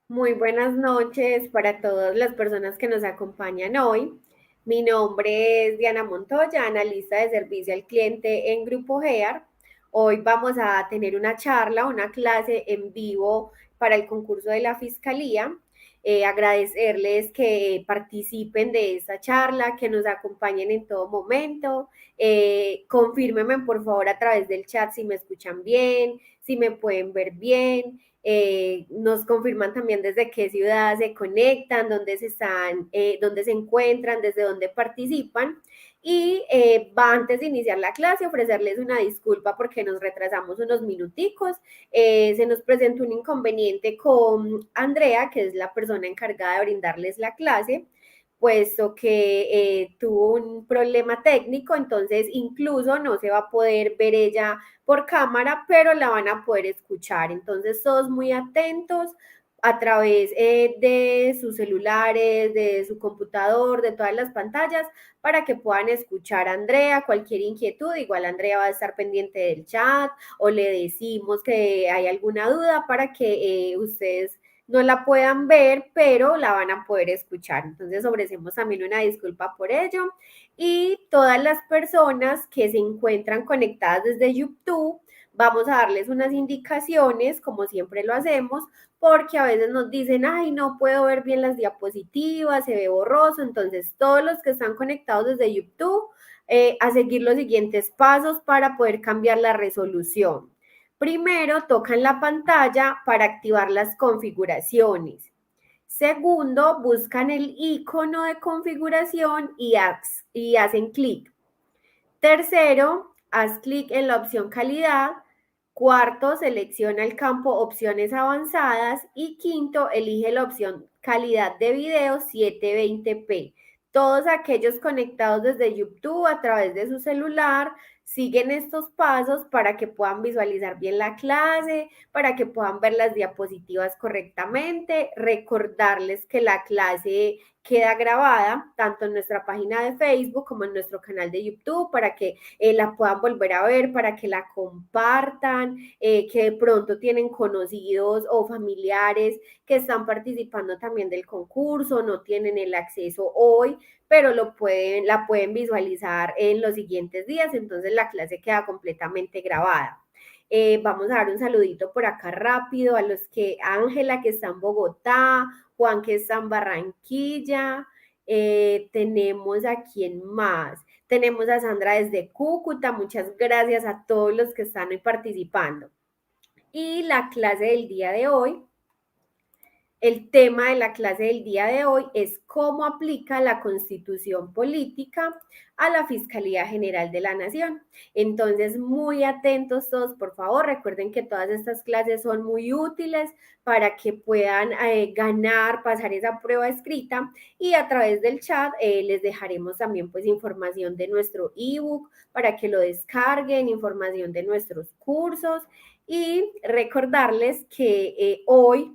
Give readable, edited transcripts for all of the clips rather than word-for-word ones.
Muy buenas noches para todas las personas que nos acompañan hoy. Mi nombre es Diana Montoya, analista de servicio al cliente en Grupo GEAR. Hoy vamos a tener una charla, una clase en vivo para el concurso de la Fiscalía. Agradecerles que participen de esta charla, que nos acompañen en todo momento. Confírmenme por favor a través del chat si me escuchan bien, si me pueden ver bien. Nos confirman también desde qué ciudad se conectan, dónde se están, dónde se encuentran, desde dónde participan. Y va antes de iniciar la clase ofrecerles una disculpa porque nos retrasamos unos minuticos. Se nos presentó un inconveniente con Andrea, que es la persona encargada de brindarles la clase, puesto que tuvo un problema técnico, entonces incluso no se va a poder ver ella por cámara, pero la van a poder escuchar. Entonces, todos muy atentos a través de sus celulares, de su computador, de todas las pantallas, para que puedan escuchar a Andrea, cualquier inquietud. Igual Andrea va a estar pendiente del chat o le decimos que hay alguna duda para que ustedes no la puedan ver, pero la van a poder escuchar. Entonces ofrecemos también una disculpa por ello. Y todas las personas que se encuentran conectadas desde YouTube, vamos a darles unas indicaciones, como siempre lo hacemos, porque a veces nos dicen, ay, no puedo ver bien las diapositivas, se ve borroso. Entonces, todos los que están conectados desde YouTube, a seguir los siguientes pasos para poder cambiar la resolución. Primero, tocan la pantalla para activar las configuraciones. Segundo, buscan el icono de configuración y hacen clic. Tercero, haz clic en la opción calidad. Cuarto, selecciona el campo opciones avanzadas. Y quinto, elige la opción calidad de video 720p. Todos aquellos conectados desde YouTube a través de su celular siguen estos pasos para que puedan visualizar bien la clase, para que puedan ver las diapositivas correctamente. Recordarles que la clase queda grabada tanto en nuestra página de Facebook como en nuestro canal de YouTube para que la puedan volver a ver, para que la compartan, que de pronto tienen conocidos o familiares que están participando también del concurso, no tienen el acceso hoy, pero la pueden visualizar en los siguientes días, entonces la clase queda completamente grabada. Vamos a dar un saludito por acá rápido a los que Ángela que está en Bogotá, Juan que está en Barranquilla, tenemos a quién más, tenemos a Sandra desde Cúcuta, muchas gracias a todos los que están hoy participando. Y la clase del día de hoy, el tema de la clase del día de hoy es cómo aplica la Constitución política a la Fiscalía General de la Nación. Entonces, muy atentos todos, por favor. Recuerden que todas estas clases son muy útiles para que puedan ganar, pasar esa prueba escrita y a través del chat les dejaremos también pues información de nuestro ebook para que lo descarguen, información de nuestros cursos y recordarles que hoy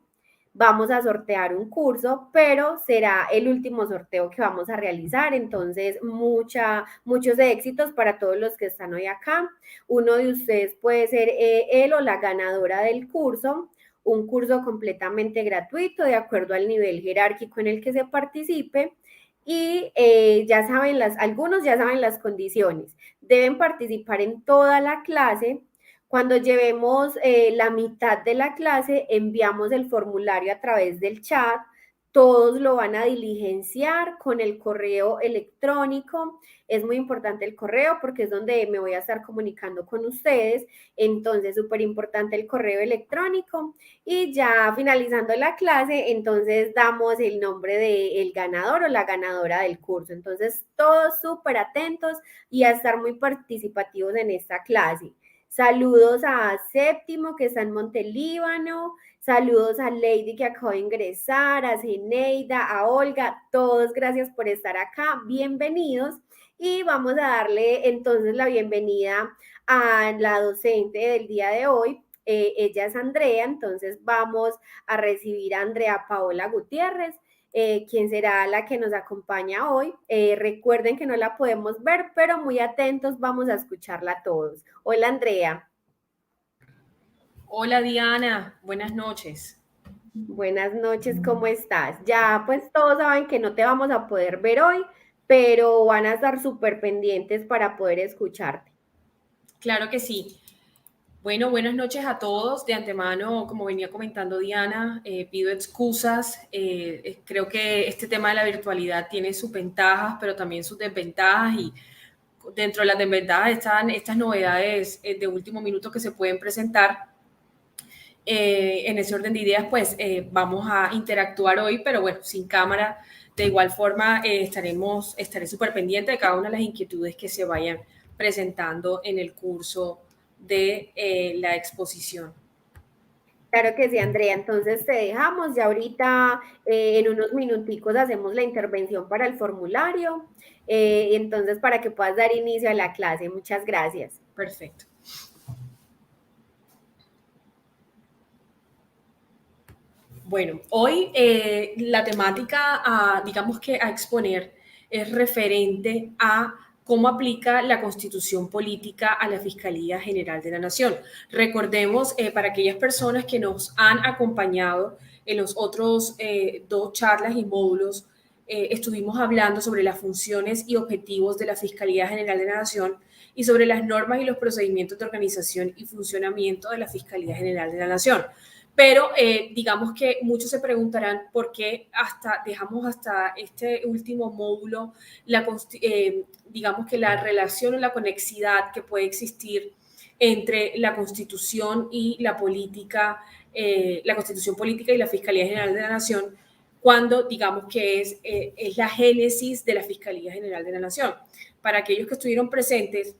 vamos a sortear un curso, pero será el último sorteo que vamos a realizar. Entonces, muchos éxitos para todos los que están hoy acá. Uno de ustedes puede ser él o la ganadora del curso, un curso completamente gratuito de acuerdo al nivel jerárquico en el que se participe. Y ya saben, algunos ya saben las condiciones. Deben participar en toda la clase. Cuando llevemos la mitad de la clase, enviamos el formulario a través del chat. Todos lo van a diligenciar con el correo electrónico. Es muy importante el correo porque es donde me voy a estar comunicando con ustedes. Entonces, súper importante el correo electrónico. Y ya finalizando la clase, entonces damos el nombre del ganador o la ganadora del curso. Entonces, todos súper atentos y a estar muy participativos en esta clase. Saludos a Séptimo, que está en Montelíbano. Saludos a Lady, que acaba de ingresar, a Zeneida, a Olga. Todos gracias por estar acá. Bienvenidos. Y vamos a darle entonces la bienvenida a la docente del día de hoy. Ella es Andrea, entonces vamos a recibir a Andrea Paola Gutiérrez, quien será la que nos acompaña hoy. Recuerden que no la podemos ver, pero muy atentos, vamos a escucharla todos. Hola, Andrea. Hola Diana, buenas noches. Buenas noches, ¿cómo estás? Ya pues todos saben que no te vamos a poder ver hoy, pero van a estar súper pendientes para poder escucharte. Claro que sí. Bueno, buenas noches a todos. De antemano, como venía comentando Diana, pido excusas. Creo que este tema de la virtualidad tiene sus ventajas, pero también sus desventajas y dentro de las desventajas están estas novedades de último minuto que se pueden presentar. En ese orden de ideas, pues vamos a interactuar hoy, pero bueno, sin cámara. De igual forma, estaré súper pendiente de cada una de las inquietudes que se vayan presentando en el curso de la exposición. Claro que sí, Andrea. Entonces te dejamos. Ya ahorita en unos minuticos hacemos la intervención para el formulario. Entonces, para que puedas dar inicio a la clase. Muchas gracias. Perfecto. Bueno, hoy la temática, digamos que a exponer, es referente a cómo aplica la Constitución política a la Fiscalía General de la Nación. Recordemos, para aquellas personas que nos han acompañado en los otros dos charlas y módulos, estuvimos hablando sobre las funciones y objetivos de la Fiscalía General de la Nación y sobre las normas y los procedimientos de organización y funcionamiento de la Fiscalía General de la Nación. Pero digamos que muchos se preguntarán por qué dejamos hasta este último módulo, digamos que la relación o la conexidad que puede existir entre la Constitución y la política, la Constitución política y la Fiscalía General de la Nación, cuando digamos que es la génesis de la Fiscalía General de la Nación. Para aquellos que estuvieron presentes,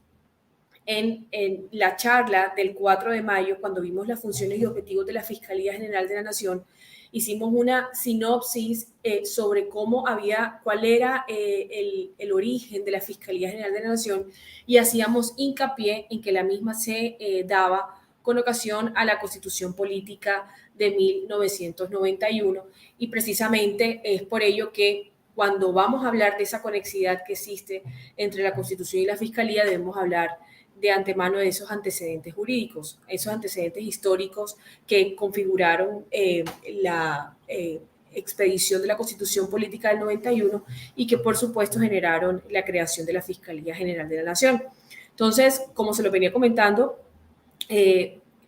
en la charla del 4 de mayo, cuando vimos las funciones y objetivos de la Fiscalía General de la Nación, hicimos una sinopsis sobre cuál era el origen de la Fiscalía General de la Nación y hacíamos hincapié en que la misma se daba con ocasión a la Constitución Política de 1991 y precisamente es por ello que cuando vamos a hablar de esa conexidad que existe entre la Constitución y la Fiscalía debemos hablar de antemano de esos antecedentes jurídicos, esos antecedentes históricos que configuraron la expedición de la Constitución Política del 91 y que por supuesto generaron la creación de la Fiscalía General de la Nación. Entonces, como se lo venía comentando,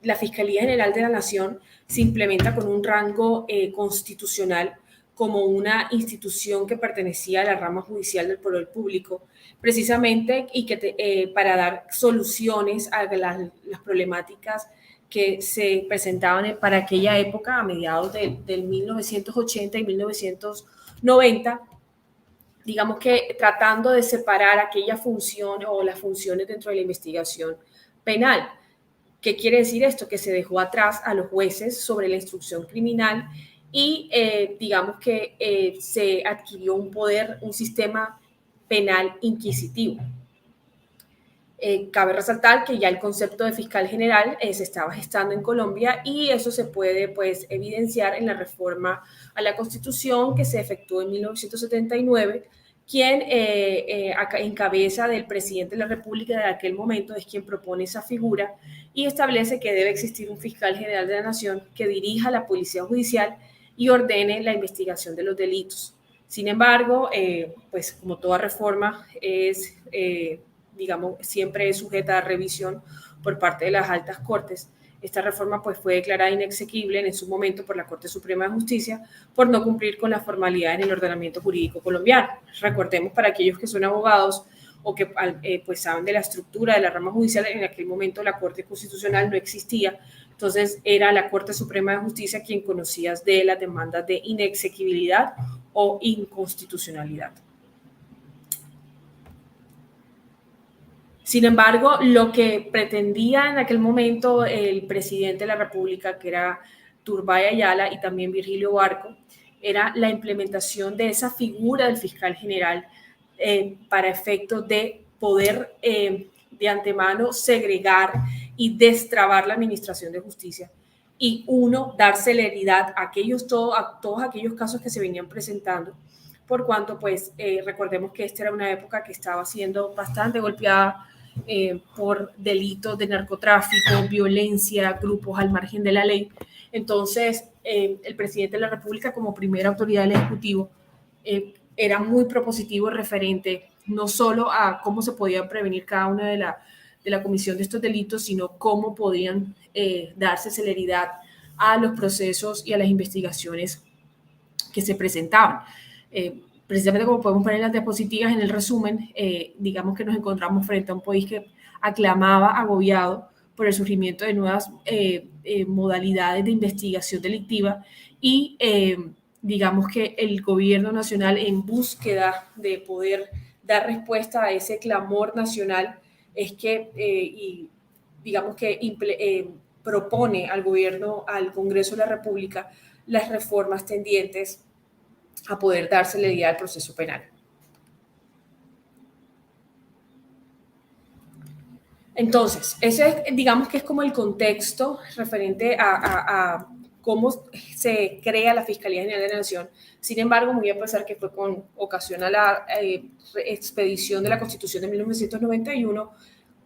la Fiscalía General de la Nación se implementa con un rango constitucional como una institución que pertenecía a la rama judicial del poder público, precisamente y para dar soluciones a las problemáticas que se presentaban para aquella época, a mediados del 1980 y 1990, digamos que tratando de separar aquella función o las funciones dentro de la investigación penal. ¿Qué quiere decir esto? Que se dejó atrás a los jueces sobre la instrucción criminal y digamos que se adquirió un poder, un sistema penal inquisitivo. Cabe resaltar que ya el concepto de fiscal general se estaba gestando en Colombia y eso se puede pues evidenciar en la reforma a la Constitución que se efectuó en 1979, quien en cabeza del presidente de la República de aquel momento es quien propone esa figura y establece que debe existir un fiscal general de la Nación que dirija la policía judicial y ordene la investigación de los delitos. Sin embargo, pues como toda reforma digamos, siempre es sujeta a revisión por parte de las altas cortes. Esta reforma pues, fue declarada inexequible en su momento por la Corte Suprema de Justicia por no cumplir con la formalidad en el ordenamiento jurídico colombiano. Recordemos para aquellos que son abogados o que pues saben de la estructura de la rama judicial, en aquel momento la Corte Constitucional no existía, entonces era la Corte Suprema de Justicia quien conocía de las demandas de inexequibilidad o inconstitucionalidad. Sin embargo, lo que pretendía en aquel momento el presidente de la República, que era Turbay Ayala y también Virgilio Barco, era la implementación de esa figura del fiscal general para efectos de poder de antemano segregar y destrabar la administración de justicia y dar celeridad a todos aquellos casos que se venían presentando, por cuanto pues recordemos que esta era una época que estaba siendo bastante golpeada por delitos de narcotráfico, violencia, grupos al margen de la ley. Entonces, el presidente de la República, como primera autoridad del Ejecutivo, era muy propositivo referente no solo a cómo se podían prevenir cada una de la comisión de estos delitos, sino cómo podían darse celeridad a los procesos y a las investigaciones que se presentaban. Precisamente como podemos poner las diapositivas en el resumen, digamos que nos encontramos frente a un país que aclamaba agobiado por el surgimiento de nuevas modalidades de investigación delictiva y digamos que el gobierno nacional, en búsqueda de poder dar respuesta a ese clamor nacional, es que y digamos que propone al gobierno, al Congreso de la República, las reformas tendientes a poder dar celeridad al proceso penal. Entonces, ese digamos que es como el contexto referente a cómo se crea la Fiscalía General de la Nación. Sin embargo, muy a pesar que fue con ocasión a la expedición de la Constitución de 1991,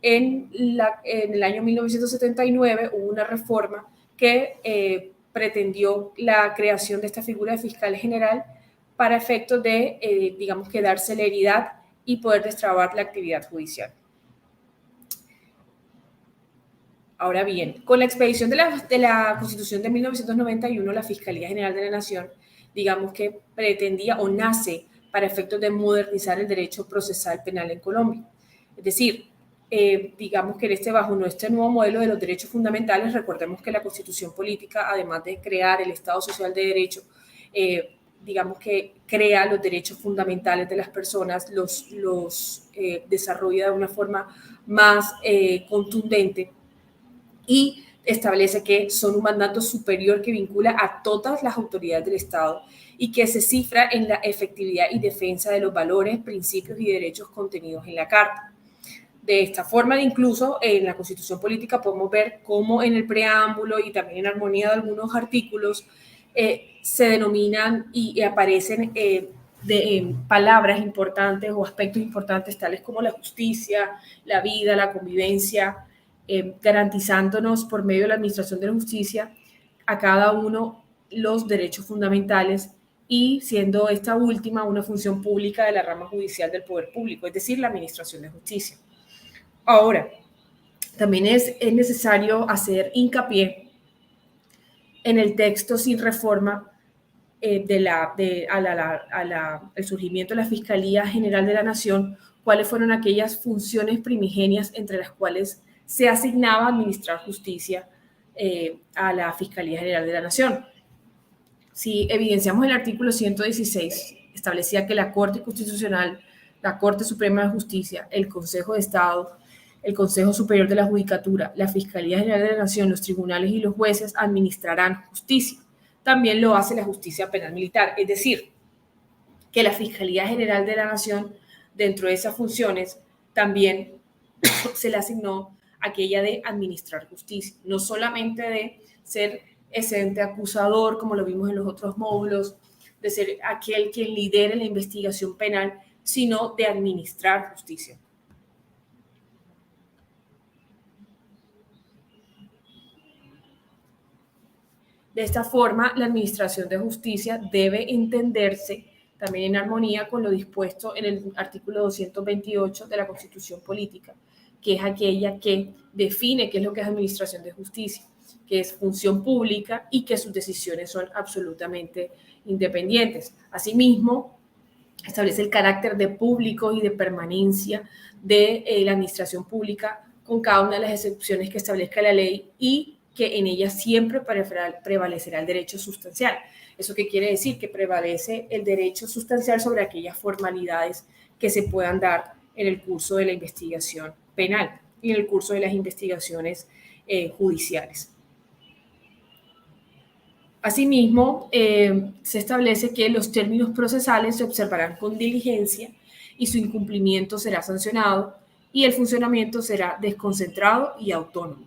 en el año 1979 hubo una reforma que pretendió la creación de esta figura de fiscal general para efectos de, digamos que dar celeridad y poder destrabar la actividad judicial. Ahora bien, con la expedición de la Constitución de 1991, la Fiscalía General de la Nación, digamos que pretendía o nace para efectos de modernizar el derecho procesal penal en Colombia. Es decir, digamos que bajo nuestro nuevo modelo de los derechos fundamentales, recordemos que la Constitución política, además de crear el Estado Social de Derecho, digamos que crea los derechos fundamentales de las personas, los desarrolla de una forma más contundente y establece que son un mandato superior que vincula a todas las autoridades del Estado y que se cifra en la efectividad y defensa de los valores, principios y derechos contenidos en la Carta. De esta forma, incluso en la Constitución Política podemos ver cómo en el preámbulo y también en armonía de algunos artículos se denominan y aparecen palabras importantes o aspectos importantes tales como la justicia, la vida, la convivencia, garantizándonos por medio de la administración de la justicia a cada uno los derechos fundamentales y siendo esta última una función pública de la rama judicial del poder público, es decir, la administración de justicia. Ahora, también es necesario hacer hincapié en el texto sin reforma el surgimiento de la Fiscalía General de la Nación, cuáles fueron aquellas funciones primigenias entre las cuales se asignaba administrar justicia a la Fiscalía General de la Nación. Si evidenciamos el artículo 116, establecía que la Corte Constitucional, la Corte Suprema de Justicia, el Consejo de Estado, el Consejo Superior de la Judicatura, la Fiscalía General de la Nación, los tribunales y los jueces administrarán justicia. También lo hace la justicia penal militar, es decir, que la Fiscalía General de la Nación, dentro de esas funciones, también se le asignó aquella de administrar justicia, no solamente de ser ese ente acusador, como lo vimos en los otros módulos, de ser aquel quien lidere la investigación penal, sino de administrar justicia. De esta forma, la administración de justicia debe entenderse también en armonía con lo dispuesto en el artículo 228 de la Constitución Política, que es aquella que define qué es lo que es administración de justicia, que es función pública y que sus decisiones son absolutamente independientes. Asimismo, establece el carácter de público y de permanencia de la administración pública con cada una de las excepciones que establezca la ley y que en ella siempre prevalecerá el derecho sustancial. ¿Eso qué quiere decir? Que prevalece el derecho sustancial sobre aquellas formalidades que se puedan dar en el curso de la investigación penal y en el curso de las investigaciones judiciales. Asimismo, se establece que los términos procesales se observarán con diligencia y su incumplimiento será sancionado y el funcionamiento será desconcentrado y autónomo.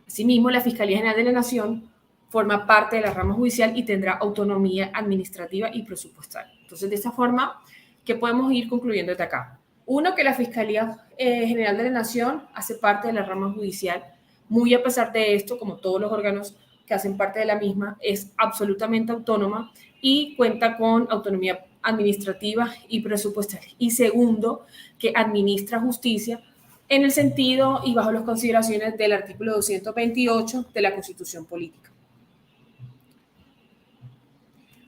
Asimismo, la Fiscalía General de la Nación forma parte de la rama judicial y tendrá autonomía administrativa y presupuestal. Entonces, de esta forma, ¿qué podemos ir concluyendo desde acá? Uno, que la Fiscalía General de la Nación hace parte de la rama judicial. Muy a pesar de esto, como todos los órganos que hacen parte de la misma, es absolutamente autónoma y cuenta con autonomía administrativa y presupuestaria. Y segundo, que administra justicia en el sentido y bajo las consideraciones del artículo 228 de la Constitución Política.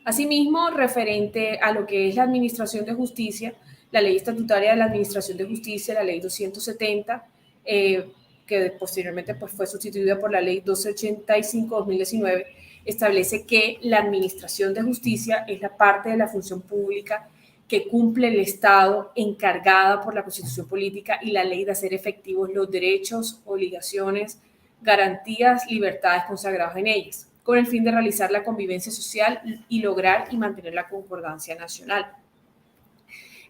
Asimismo, referente a lo que es la administración de justicia, la ley estatutaria de la administración de justicia, la ley 270, que posteriormente pues, fue sustituida por la ley 1285-2019, establece que la administración de justicia es la parte de la función pública que cumple el Estado encargada por la Constitución Política y la ley de hacer efectivos los derechos, obligaciones, garantías, libertades consagradas en ellas, con el fin de realizar la convivencia social y lograr y mantener la concordancia nacional.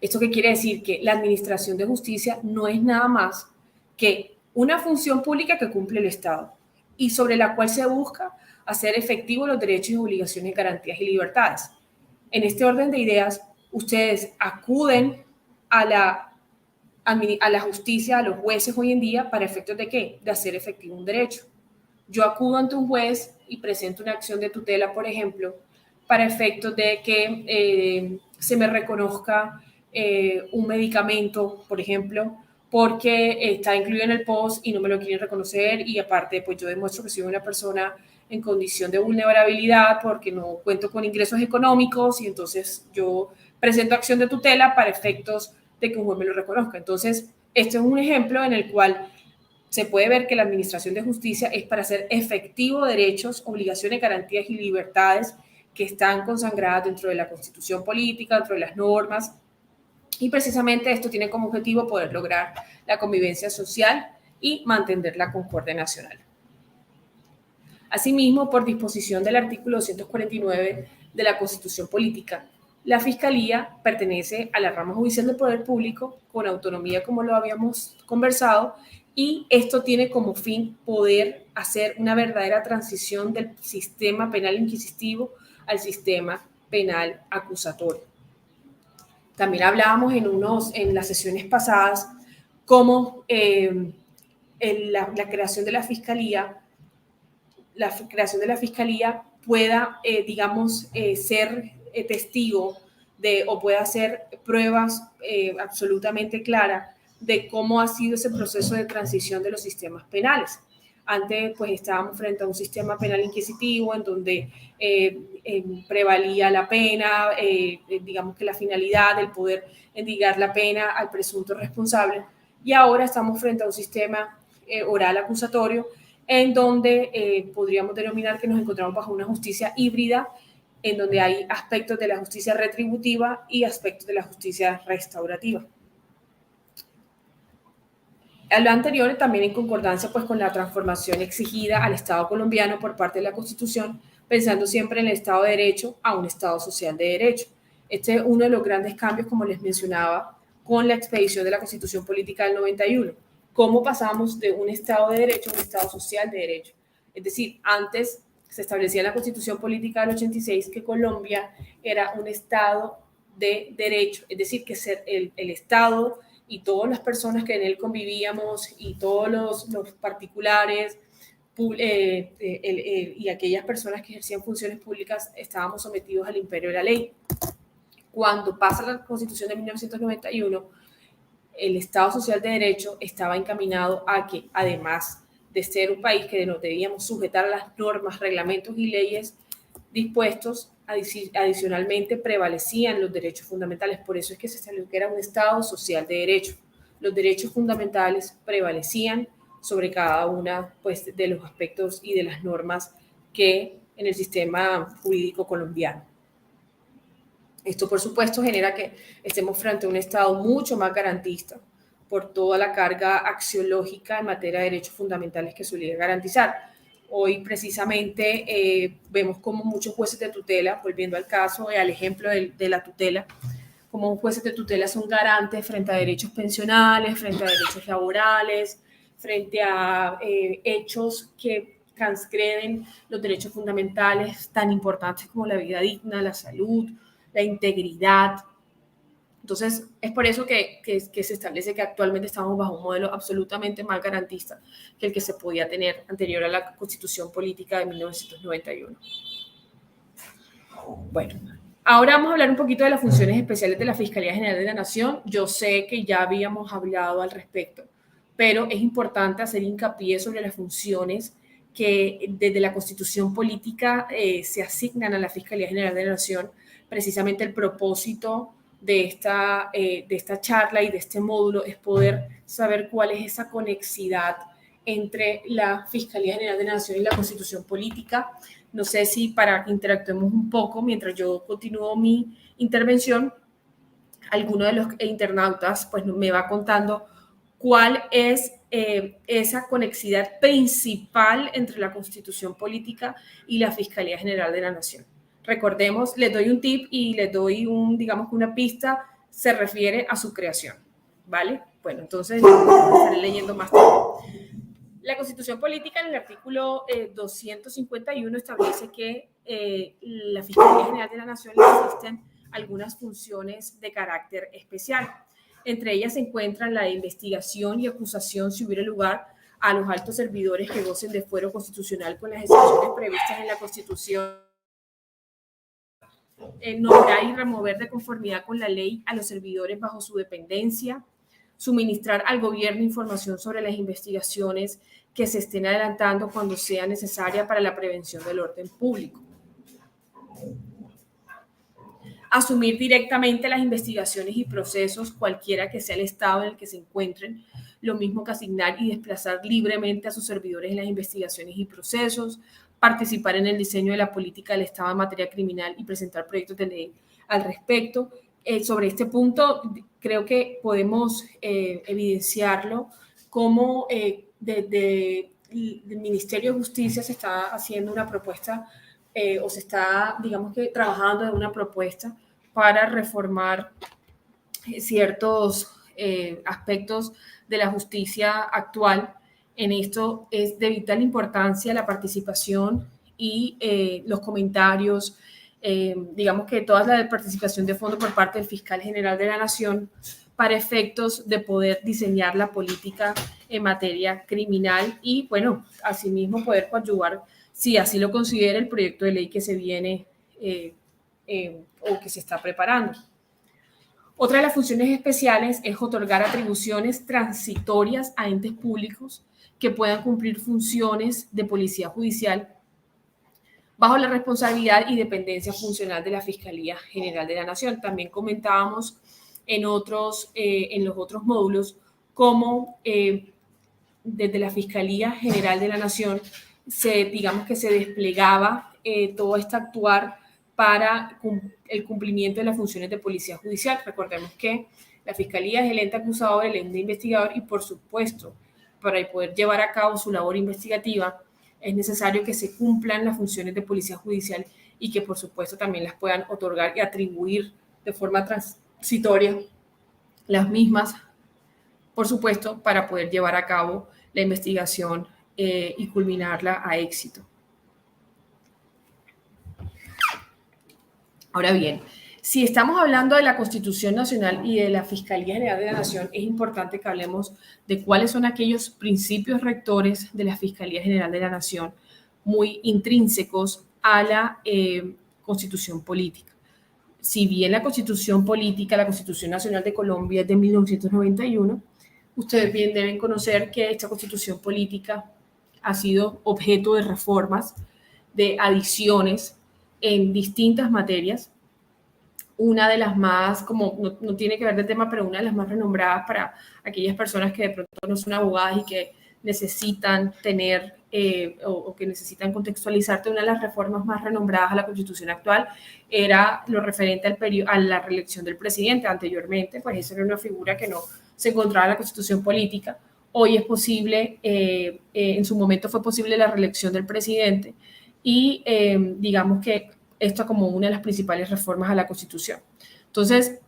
¿Esto qué quiere decir? Que la administración de justicia no es nada más que una función pública que cumple el Estado y sobre la cual se busca hacer efectivos los derechos y obligaciones, garantías y libertades. En este orden de ideas, ustedes acuden a la justicia, a los jueces hoy en día, ¿para efectos de qué? De hacer efectivo un derecho. Yo acudo ante un juez y presento una acción de tutela, por ejemplo, para efectos de que se me reconozca un medicamento, por ejemplo, porque está incluido en el POS y no me lo quieren reconocer y aparte pues yo demuestro que soy una persona en condición de vulnerabilidad porque no cuento con ingresos económicos y entonces yo presento acción de tutela para efectos de que un juez me lo reconozca. Entonces, este es un ejemplo en el cual se puede ver que la administración de justicia es para hacer efectivo derechos, obligaciones, garantías y libertades que están consagradas dentro de la Constitución Política, dentro de las normas, y precisamente esto tiene como objetivo poder lograr la convivencia social y mantener la concordia nacional. Asimismo, por disposición del artículo 249 de la Constitución Política, la Fiscalía pertenece a la rama judicial del Poder Público con autonomía, como lo habíamos conversado, y esto tiene como fin poder hacer una verdadera transición del sistema penal inquisitivo al sistema penal acusatorio. También hablábamos en las sesiones pasadas cómo la creación de la Fiscalía pueda, ser testigo o pueda hacer pruebas absolutamente claras de cómo ha sido ese proceso de transición de los sistemas penales. Antes, pues, estábamos frente a un sistema penal inquisitivo en donde prevalía la pena, digamos que la finalidad del poder endilgar la pena al presunto responsable, y ahora estamos frente a un sistema oral acusatorio en donde podríamos denominar que nos encontramos bajo una justicia híbrida, en donde hay aspectos de la justicia retributiva y aspectos de la justicia restaurativa. A lo anterior, también en concordancia pues, con la transformación exigida al Estado colombiano por parte de la Constitución, pensando siempre en el Estado de Derecho a un Estado social de derecho. Este es uno de los grandes cambios, como les mencionaba, con la expedición de la Constitución Política del 91. ¿Cómo pasamos de un Estado de Derecho a un Estado social de derecho? Es decir, antes se establecía en la Constitución Política del 86 que Colombia era un Estado de derecho, es decir, que el Estado y todas las personas que en él convivíamos y todos los particulares y aquellas personas que ejercían funciones públicas estábamos sometidos al imperio de la ley. Cuando pasa la Constitución de 1991, el Estado Social de Derecho estaba encaminado a que, además de ser un país que nos debíamos sujetar a las normas, reglamentos y leyes dispuestos, adicionalmente prevalecían los derechos fundamentales. Por eso es que se estableció que era un Estado social de derecho. Los derechos fundamentales prevalecían sobre cada una pues, de los aspectos y de las normas que en el sistema jurídico colombiano. Esto, por supuesto, genera que estemos frente a un Estado mucho más garantista por toda la carga axiológica en materia de derechos fundamentales que suele garantizar. Hoy, precisamente, vemos como muchos jueces de tutela, volviendo al caso, al ejemplo de la tutela, como jueces de tutela son garantes frente a derechos pensionales, frente a derechos laborales, frente a hechos que transgreden los derechos fundamentales tan importantes como la vida digna, la salud, la integridad, Entonces, es por eso que se establece que actualmente estamos bajo un modelo absolutamente más garantista que el que se podía tener anterior a la Constitución Política de 1991. Bueno, ahora vamos a hablar un poquito de las funciones especiales de la Fiscalía General de la Nación. Yo sé que ya habíamos hablado al respecto, pero es importante hacer hincapié sobre las funciones que desde la Constitución Política se asignan a la Fiscalía General de la Nación. Precisamente el propósito de esta charla y de este módulo es poder saber cuál es esa conexidad entre la Fiscalía General de la Nación y la Constitución Política. No sé si para que interactuemos un poco mientras yo continúo mi intervención, alguno de los internautas pues me va contando cuál es esa conexidad principal entre la Constitución Política y la Fiscalía General de la Nación. Recordemos, les doy un tip y les doy digamos que una pista, se refiere a su creación, ¿vale? Bueno, entonces estaré leyendo más tarde. La Constitución Política, en el artículo 251, establece que la Fiscalía General de la Nación le existen algunas funciones de carácter especial. Entre ellas se encuentran la de investigación y acusación, si hubiera lugar, a los altos servidores que gocen de fuero constitucional con las excepciones previstas en la Constitución. Nombrar y remover de conformidad con la ley a los servidores bajo su dependencia, suministrar al gobierno información sobre las investigaciones que se estén adelantando cuando sea necesaria para la prevención del orden público. Asumir directamente las investigaciones y procesos, cualquiera que sea el estado en el que se encuentren, lo mismo que asignar y desplazar libremente a sus servidores en las investigaciones y procesos, participar en el diseño de la política del Estado en materia criminal y presentar proyectos de ley al respecto. Sobre este punto, creo que podemos evidenciarlo como desde el Ministerio de Justicia se está haciendo una propuesta o se está, digamos que, trabajando en una propuesta para reformar ciertos aspectos de la justicia actual. En esto es de vital importancia la participación y los comentarios, digamos que toda la participación de fondo por parte del fiscal general de la Nación para efectos de poder diseñar la política en materia criminal y, bueno, asimismo poder coadyuvar, si así lo considera, el proyecto de ley que se viene o que se está preparando. Otra de las funciones especiales es otorgar atribuciones transitorias a entes públicos que puedan cumplir funciones de policía judicial bajo la responsabilidad y dependencia funcional de la Fiscalía General de la Nación. También comentábamos en los otros módulos cómo desde la Fiscalía General de la Nación digamos que se desplegaba todo este actuar para el cumplimiento de las funciones de policía judicial. Recordemos que la Fiscalía es el ente acusador, el ente investigador y, por supuesto, para poder llevar a cabo su labor investigativa es necesario que se cumplan las funciones de policía judicial y que, por supuesto, también las puedan otorgar y atribuir de forma transitoria las mismas, por supuesto, para poder llevar a cabo la investigación y culminarla a éxito. Ahora bien, si estamos hablando de la Constitución Nacional y de la Fiscalía General de la Nación, es importante que hablemos de cuáles son aquellos principios rectores de la Fiscalía General de la Nación, muy intrínsecos a la Constitución Política. Si bien la Constitución Política, la Constitución Nacional de Colombia es de 1991, ustedes bien deben conocer que esta Constitución Política ha sido objeto de reformas, de adiciones en distintas materias. Una de las más, como no tiene que ver del tema, pero una de las más renombradas para aquellas personas que de pronto no son abogadas y que necesitan tener o que necesitan contextualizarte, una de las reformas más renombradas a la Constitución actual era lo referente a la reelección del presidente. Anteriormente, pues esa era una figura que no se encontraba en la Constitución Política. Hoy es posible, en su momento fue posible la reelección del presidente y digamos que esto como una de las principales reformas a la Constitución. Entonces,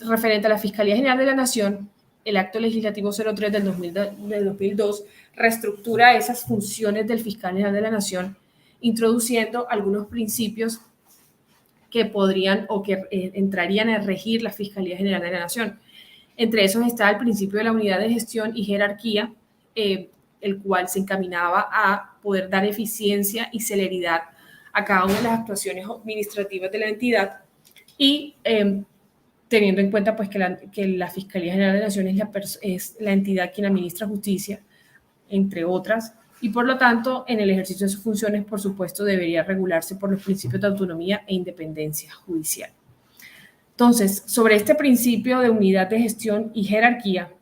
referente a la Fiscalía General de la Nación, el Acto Legislativo 03 del 2002 reestructura esas funciones del Fiscal General de la Nación, introduciendo algunos principios que podrían o que entrarían a regir la Fiscalía General de la Nación. Entre esos está el principio de la unidad de gestión y jerarquía, el cual se encaminaba a poder dar eficiencia y celeridad a cada una de las actuaciones administrativas de la entidad y teniendo en cuenta pues, que la Fiscalía General de la Nación es la entidad quien administra justicia, entre otras, y por lo tanto, en el ejercicio de sus funciones, por supuesto, debería regularse por los principios de autonomía e independencia judicial. Entonces, sobre este principio de unidad de gestión y jerarquía,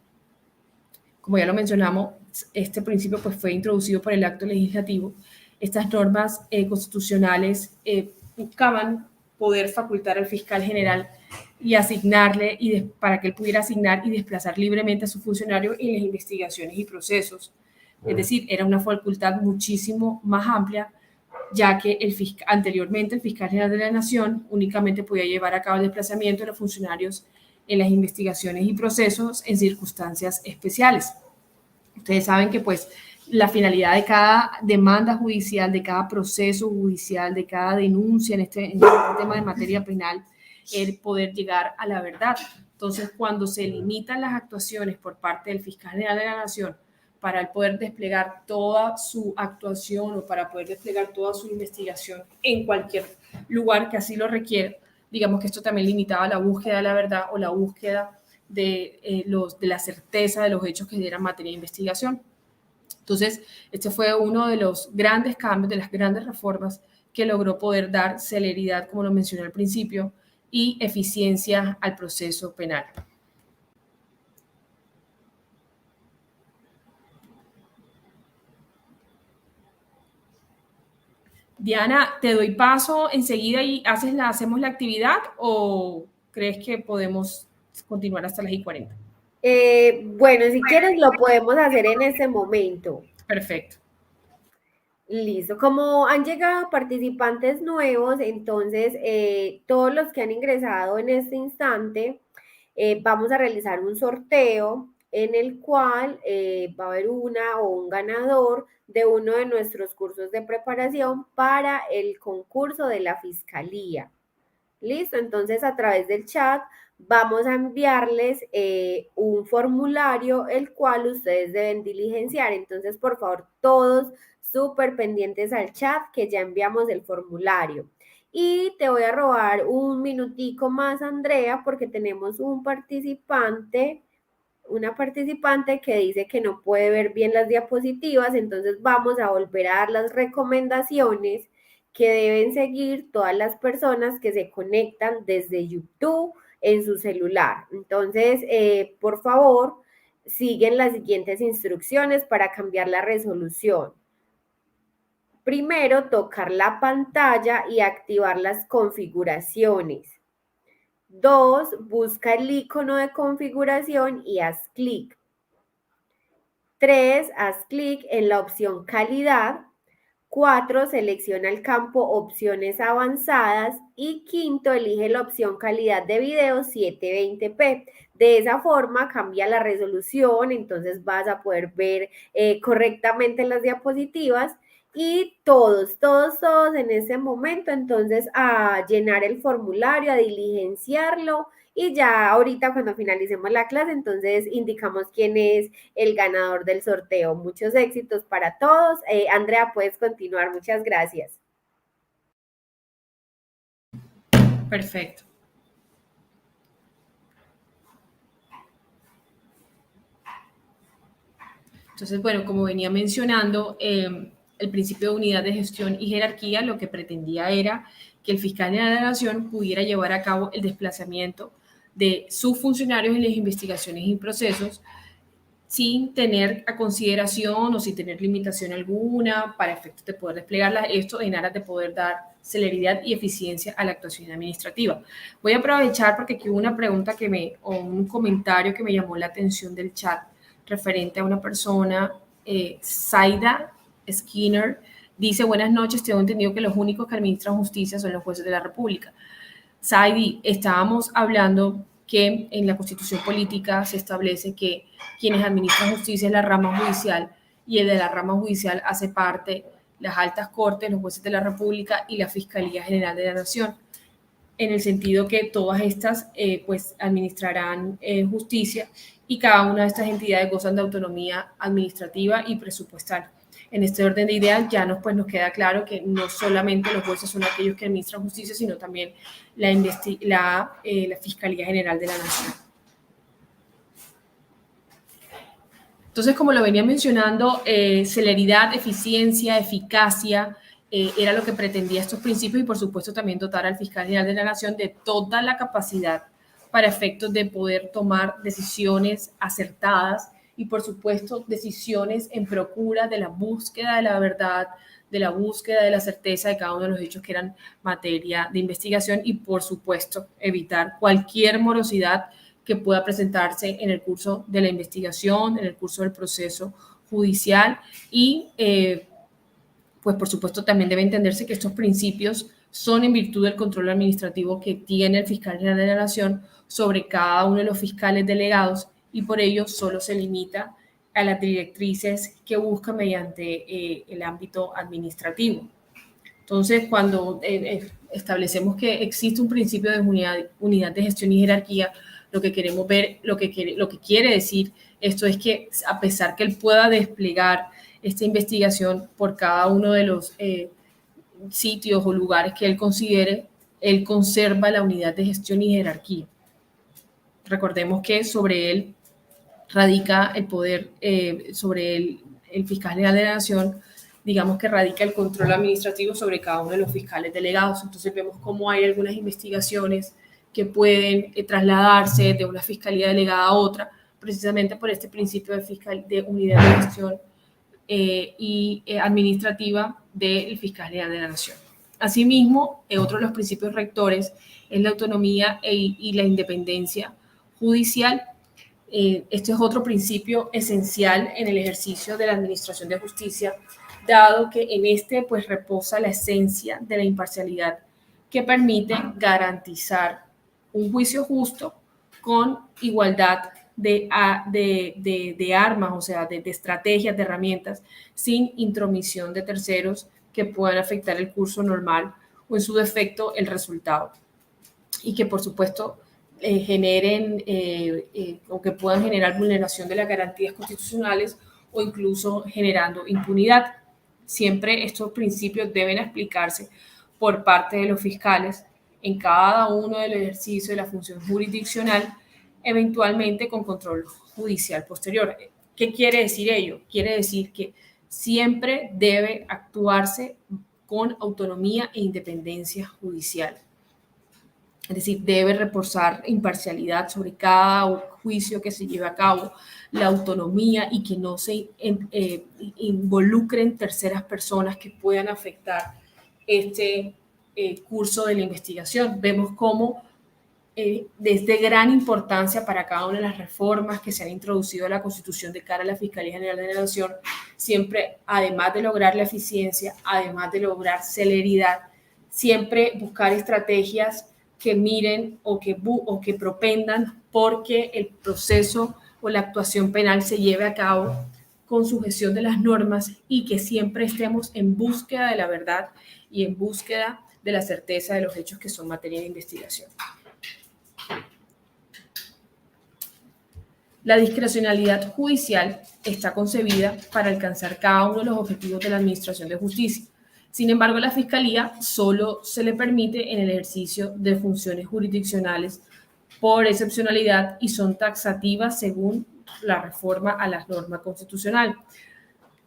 como ya lo mencionamos, este principio pues, fue introducido por el acto legislativo. Estas normas constitucionales buscaban poder facultar al fiscal general y asignarle, para que él pudiera asignar y desplazar libremente a su funcionario en las investigaciones y procesos. Es decir, era una facultad muchísimo más amplia, ya que anteriormente el fiscal general de la Nación únicamente podía llevar a cabo el desplazamiento de los funcionarios en las investigaciones y procesos en circunstancias especiales. Ustedes saben que pues la finalidad de cada demanda judicial, de cada proceso judicial, de cada denuncia en este tema de materia penal, es poder llegar a la verdad. Entonces, cuando se limitan las actuaciones por parte del fiscal general de la Nación para el poder desplegar toda su actuación o para poder desplegar toda su investigación en cualquier lugar que así lo requiera, digamos que esto también limitaba la búsqueda de la verdad o la búsqueda de la certeza de los hechos que dieran materia de investigación. Entonces, este fue uno de los grandes cambios, de las grandes reformas que logró poder dar celeridad, como lo mencioné al principio, y eficiencia al proceso penal. Diana, te doy paso enseguida y hacemos la actividad o crees que podemos continuar hasta las 1:40? Bueno, si quieres lo podemos hacer en este momento. Perfecto. Listo. Como han llegado participantes nuevos, entonces todos los que han ingresado en este instante, vamos a realizar un sorteo en el cual va a haber una o un ganador de uno de nuestros cursos de preparación para el concurso de la Fiscalía. Listo, entonces a través del chat vamos a enviarles un formulario el cual ustedes deben diligenciar. Entonces, por favor, todos súper pendientes al chat que ya enviamos el formulario. Y te voy a robar un minutico más, Andrea, porque tenemos una participante que dice que no puede ver bien las diapositivas, entonces vamos a volver a dar las recomendaciones que deben seguir todas las personas que se conectan desde YouTube en su celular. Entonces, por favor, siguen las siguientes instrucciones para cambiar la resolución. Primero, tocar la pantalla y activar las configuraciones. 2, busca el icono de configuración y haz clic. 3, haz clic en la opción calidad. 4, selecciona el campo opciones avanzadas y quinto, elige la opción calidad de video 720p. De esa forma cambia la resolución, entonces vas a poder ver correctamente las diapositivas y todos en ese momento, entonces a llenar el formulario, a diligenciarlo y ya ahorita cuando finalicemos la clase, entonces indicamos quién es el ganador del sorteo. Muchos éxitos para todos. Andrea, puedes continuar. Muchas gracias. Perfecto. Entonces, bueno, como venía mencionando, el principio de unidad de gestión y jerarquía lo que pretendía era que el fiscal de la Nación pudiera llevar a cabo el desplazamiento de sus funcionarios en las investigaciones y procesos sin tener a consideración o sin tener limitación alguna para efectos de poder desplegarla, esto en aras de poder dar celeridad y eficiencia a la actuación administrativa. Voy a aprovechar porque aquí hubo una pregunta o un comentario que me llamó la atención del chat referente a una persona, Zaida Skinner, dice: buenas noches, tengo entendido que los únicos que administran justicia son los jueces de la República. Zaidi, estábamos hablando que en la Constitución Política se establece que quienes administran justicia es la rama judicial y el de la rama judicial hace parte las altas cortes, los jueces de la República y la Fiscalía General de la Nación. en el sentido que todas estas pues administrarán justicia y cada una de estas entidades gozan de autonomía administrativa y presupuestal. En este orden de ideas ya nos queda claro que no solamente los jueces son aquellos que administran justicia, sino también la Fiscalía General de la Nación. Entonces, como lo venía mencionando, celeridad, eficiencia, eficacia, era lo que pretendía estos principios y por supuesto también dotar al fiscal general de la Nación de toda la capacidad para efectos de poder tomar decisiones acertadas y por supuesto decisiones en procura de la búsqueda de la verdad, de la búsqueda de la certeza de cada uno de los hechos que eran materia de investigación y por supuesto evitar cualquier morosidad que pueda presentarse en el curso de la investigación, en el curso del proceso judicial y pues por supuesto también debe entenderse que estos principios son en virtud del control administrativo que tiene el fiscal general de la Nación sobre cada uno de los fiscales delegados y por ello solo se limita a las directrices que busca mediante el ámbito administrativo. Entonces, cuando establecemos que existe un principio de unidad de gestión y jerarquía, lo que queremos ver, lo que quiere decir esto es que a pesar que él pueda desplegar esta investigación por cada uno de los sitios o lugares que él considere, él conserva la unidad de gestión y jerarquía. Recordemos que sobre él radica el poder, sobre el fiscal general de la Nación, digamos que radica el control administrativo sobre cada uno de los fiscales delegados. Entonces vemos cómo hay algunas investigaciones que pueden trasladarse de una fiscalía delegada a otra, precisamente por este principio de unidad de gestión y administrativa del fiscal general de la Nación. Asimismo, otro de los principios rectores es la autonomía y la independencia judicial. Este es otro principio esencial en el ejercicio de la administración de justicia, dado que en este pues reposa la esencia de la imparcialidad que permite garantizar un juicio justo con igualdad de armas, o sea, de estrategias, de herramientas, sin intromisión de terceros que puedan afectar el curso normal o en su defecto el resultado. Y que por supuesto generen o que puedan generar vulneración de las garantías constitucionales o incluso generando impunidad. Siempre estos principios deben explicarse por parte de los fiscales en cada uno de los ejercicios de la función jurisdiccional, eventualmente con control judicial posterior. ¿Qué quiere decir ello? Quiere decir que siempre debe actuarse con autonomía e independencia judicial. Es decir, debe reposar imparcialidad sobre cada juicio que se lleve a cabo, la autonomía y que no se involucren terceras personas que puedan afectar este curso de la investigación. Vemos cómo desde gran importancia para cada una de las reformas que se han introducido a la Constitución de cara a la Fiscalía General de la Nación, siempre, además de lograr la eficiencia, además de lograr celeridad, siempre buscar estrategias que miren o que propendan porque el proceso o la actuación penal se lleve a cabo con sujeción de las normas y que siempre estemos en búsqueda de la verdad y en búsqueda de la certeza de los hechos que son materia de investigación. La discrecionalidad judicial está concebida para alcanzar cada uno de los objetivos de la administración de justicia. Sin embargo, a la Fiscalía solo se le permite en el ejercicio de funciones jurisdiccionales por excepcionalidad y son taxativas según la reforma a la norma constitucional.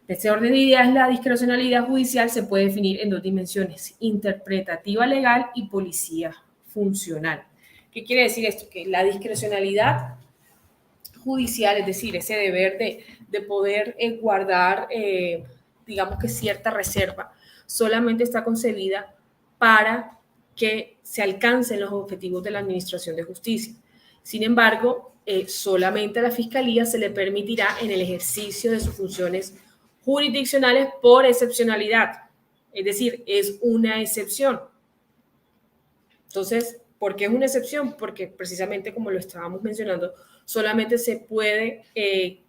De este orden de ideas, la discrecionalidad judicial se puede definir en dos dimensiones: interpretativa legal y policía funcional. ¿Qué quiere decir esto? Que la discrecionalidad judicial, es decir, ese deber de poder guardar, digamos que cierta reserva, solamente está concebida para que se alcancen los objetivos de la administración de justicia. Sin embargo, solamente a la Fiscalía se le permitirá en el ejercicio de sus funciones jurisdiccionales por excepcionalidad, es decir, es una excepción. Entonces, ¿por qué es una excepción? Porque precisamente como lo estábamos mencionando, solamente se puede,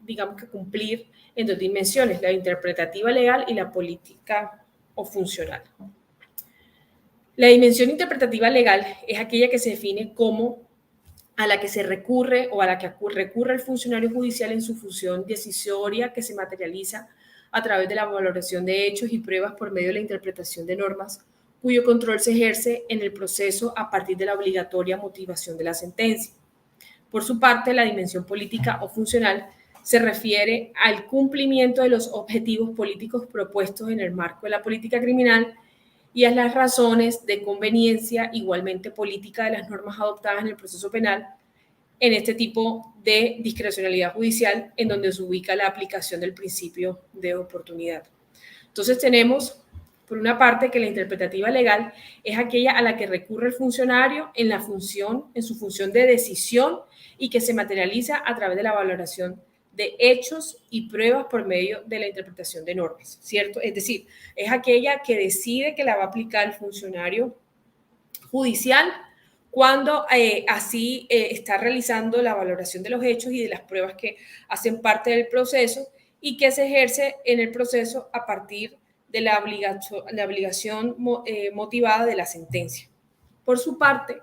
digamos que cumplir en dos dimensiones, la interpretativa legal y la política o funcional. La dimensión interpretativa legal es aquella que se define como a la que se recurre o a la que recurre el funcionario judicial en su función decisoria que se materializa a través de la valoración de hechos y pruebas por medio de la interpretación de normas, cuyo control se ejerce en el proceso a partir de la obligatoria motivación de la sentencia. Por su parte, la dimensión política o funcional se refiere al cumplimiento de los objetivos políticos propuestos en el marco de la política criminal y a las razones de conveniencia igualmente política de las normas adoptadas en el proceso penal en este tipo de discrecionalidad judicial en donde se ubica la aplicación del principio de oportunidad. Entonces tenemos, por una parte, que la interpretativa legal es aquella a la que recurre el funcionario en su función de decisión y que se materializa a través de la valoración de hechos y pruebas por medio de la interpretación de normas, ¿cierto? Es decir, es aquella que decide que la va a aplicar el funcionario judicial cuando así está realizando la valoración de los hechos y de las pruebas que hacen parte del proceso y que se ejerce en el proceso a partir de la obligación motivada de la sentencia. Por su parte,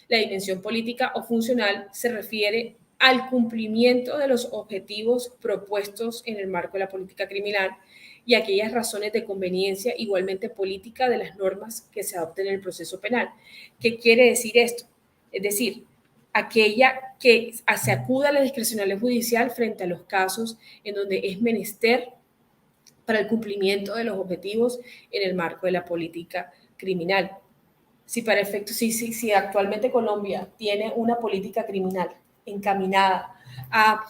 la dimensión política o funcional se refiere al cumplimiento de los objetivos propuestos en el marco de la política criminal y aquellas razones de conveniencia igualmente política de las normas que se adopten en el proceso penal. ¿Qué quiere decir esto? Es decir, aquella que se acuda a la discrecionalidad judicial frente a los casos en donde es menester para el cumplimiento de los objetivos en el marco de la política criminal. Si actualmente Colombia tiene una política criminal encaminada a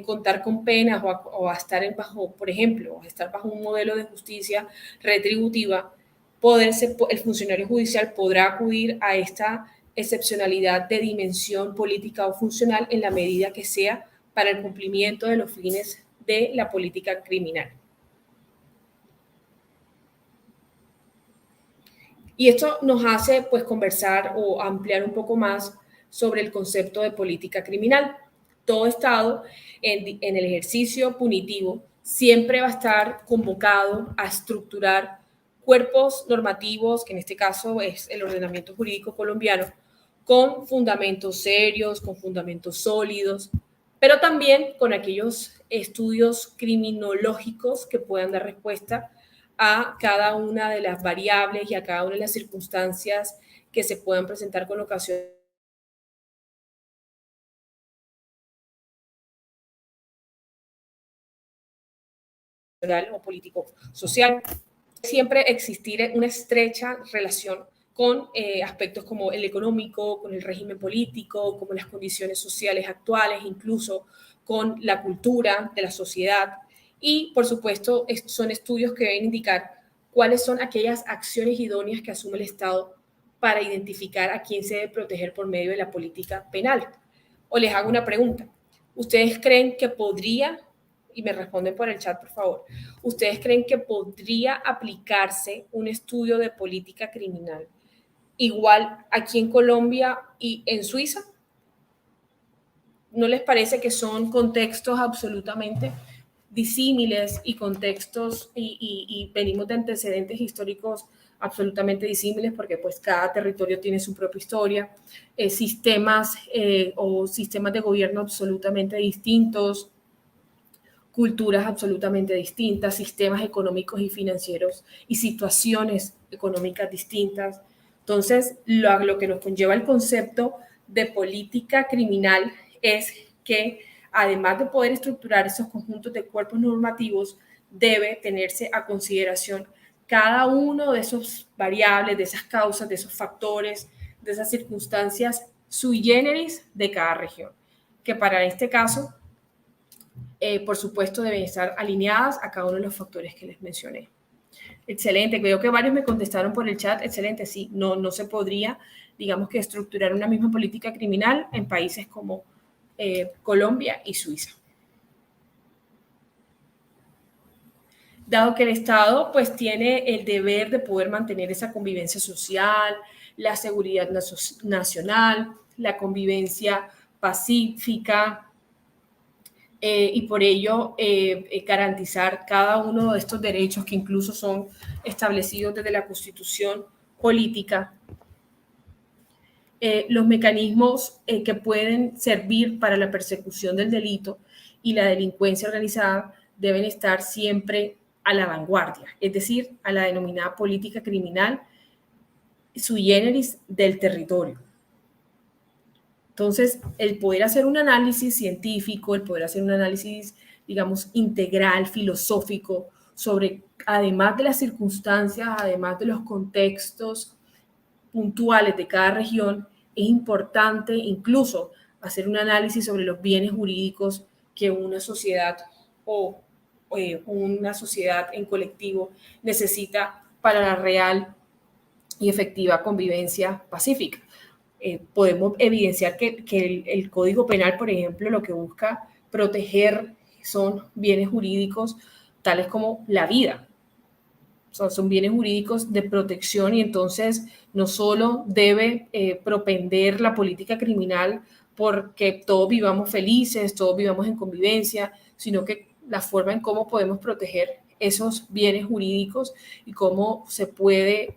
contar con penas o a estar bajo, por ejemplo, a estar bajo un modelo de justicia retributiva, el funcionario judicial podrá acudir a esta excepcionalidad de dimensión política o funcional en la medida que sea para el cumplimiento de los fines de la política criminal. Y esto nos hace pues conversar o ampliar un poco más sobre el concepto de política criminal. Todo Estado en el ejercicio punitivo siempre va a estar convocado a estructurar cuerpos normativos, que en este caso es el ordenamiento jurídico colombiano, con fundamentos serios, con fundamentos sólidos, pero también con aquellos estudios criminológicos que puedan dar respuesta a cada una de las variables y a cada una de las circunstancias que se puedan presentar con ocasión o político-social. Siempre existir una estrecha relación con aspectos como el económico, con el régimen político, como las condiciones sociales actuales, incluso con la cultura de la sociedad. Y, por supuesto, son estudios que deben indicar cuáles son aquellas acciones idóneas que asume el Estado para identificar a quién se debe proteger por medio de la política penal. O les hago una pregunta. ¿Ustedes creen que podría, y me responden por el chat, por favor, ¿ustedes creen que podría aplicarse un estudio de política criminal igual aquí en Colombia y en Suiza? ¿No les parece que son contextos absolutamente disímiles y contextos y venimos de antecedentes históricos absolutamente disímiles porque pues cada territorio tiene su propia historia, sistemas o sistemas de gobierno absolutamente distintos, culturas absolutamente distintas, sistemas económicos y financieros y situaciones económicas distintas? Entonces, lo que nos conlleva el concepto de política criminal es que, además de poder estructurar esos conjuntos de cuerpos normativos, debe tenerse a consideración cada uno de esos variables, de esas causas, de esos factores, de esas circunstancias sui generis de cada región, que para este caso por supuesto, deben estar alineadas a cada uno de los factores que les mencioné. Excelente, veo que varios me contestaron por el chat. Excelente, sí, no se podría, digamos que estructurar una misma política criminal en países como Colombia y Suiza. Dado que el Estado pues tiene el deber de poder mantener esa convivencia social, la seguridad nacional, la convivencia pacífica, y por ello garantizar cada uno de estos derechos que incluso son establecidos desde la Constitución política, los mecanismos que pueden servir para la persecución del delito y la delincuencia organizada deben estar siempre a la vanguardia, es decir, a la denominada política criminal sui generis del territorio. Entonces, el poder hacer un análisis científico, el poder hacer un análisis, digamos, integral, filosófico, sobre, además de las circunstancias, además de los contextos puntuales de cada región, es importante incluso hacer un análisis sobre los bienes jurídicos que una sociedad o una sociedad en colectivo necesita para la real y efectiva convivencia pacífica. Podemos evidenciar que el Código Penal, por ejemplo, lo que busca proteger son bienes jurídicos tales como la vida. Son bienes jurídicos de protección y entonces no solo debe propender la política criminal porque todos vivamos felices, todos vivamos en convivencia, sino que la forma en cómo podemos proteger esos bienes jurídicos y cómo se puede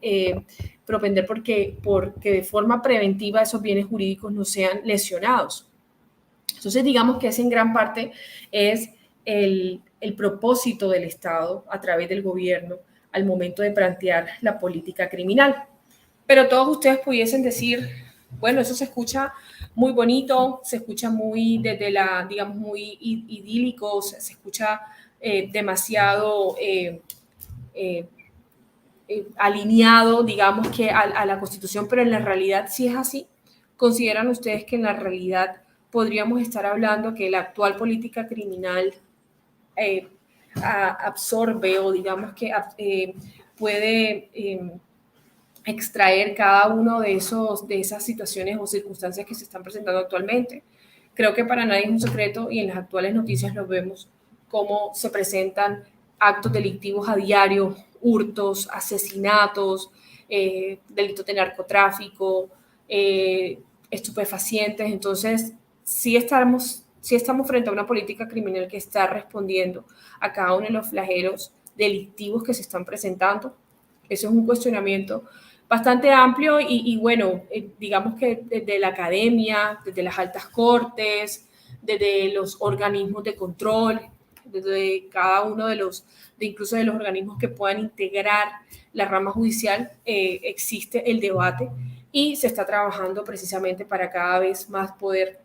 propender porque de forma preventiva esos bienes jurídicos no sean lesionados. Entonces, digamos que ese en gran parte es el propósito del Estado a través del gobierno al momento de plantear la política criminal. Pero todos ustedes pudiesen decir, bueno, eso se escucha muy bonito, se escucha muy desde la, digamos, muy idílico, se escucha demasiado alineado, digamos que a la Constitución, pero en la realidad sí es así. ¿Consideran ustedes que en la realidad podríamos estar hablando que la actual política criminal absorbe o digamos que puede extraer cada uno de esas situaciones o circunstancias que se están presentando actualmente? Creo que para nadie es un secreto y en las actuales noticias lo vemos cómo se presentan actos delictivos a diario, hurtos, asesinatos, delitos de narcotráfico, estupefacientes. Entonces, sí estamos frente a una política criminal que está respondiendo a cada uno de los flagelos delictivos que se están presentando. Eso es un cuestionamiento bastante amplio y bueno, digamos que desde la academia, desde las altas cortes, desde los organismos de control, desde cada uno incluso de los organismos que puedan integrar la rama judicial, existe el debate y se está trabajando precisamente para cada vez más poder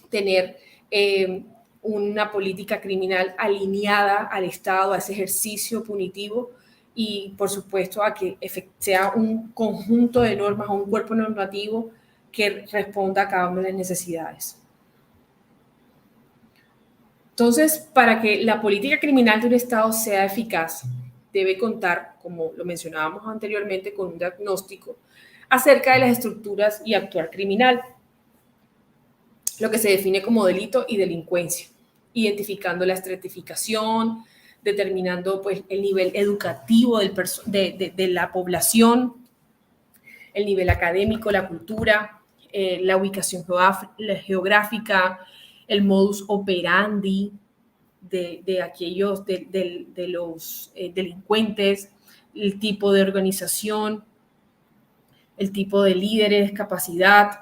tener una política criminal alineada al Estado, a ese ejercicio punitivo y, por supuesto, a que sea un conjunto de normas o un cuerpo normativo que responda a cada una de las necesidades. Entonces, para que la política criminal de un Estado sea eficaz, debe contar, como lo mencionábamos anteriormente, con un diagnóstico acerca de las estructuras y actuar criminal, lo que se define como delito y delincuencia, identificando la estratificación, determinando pues, el nivel educativo de la población, el nivel académico, la cultura, la ubicación geográfica, el modus operandi de aquellos, de los delincuentes, el tipo de organización, el tipo de líderes, capacidad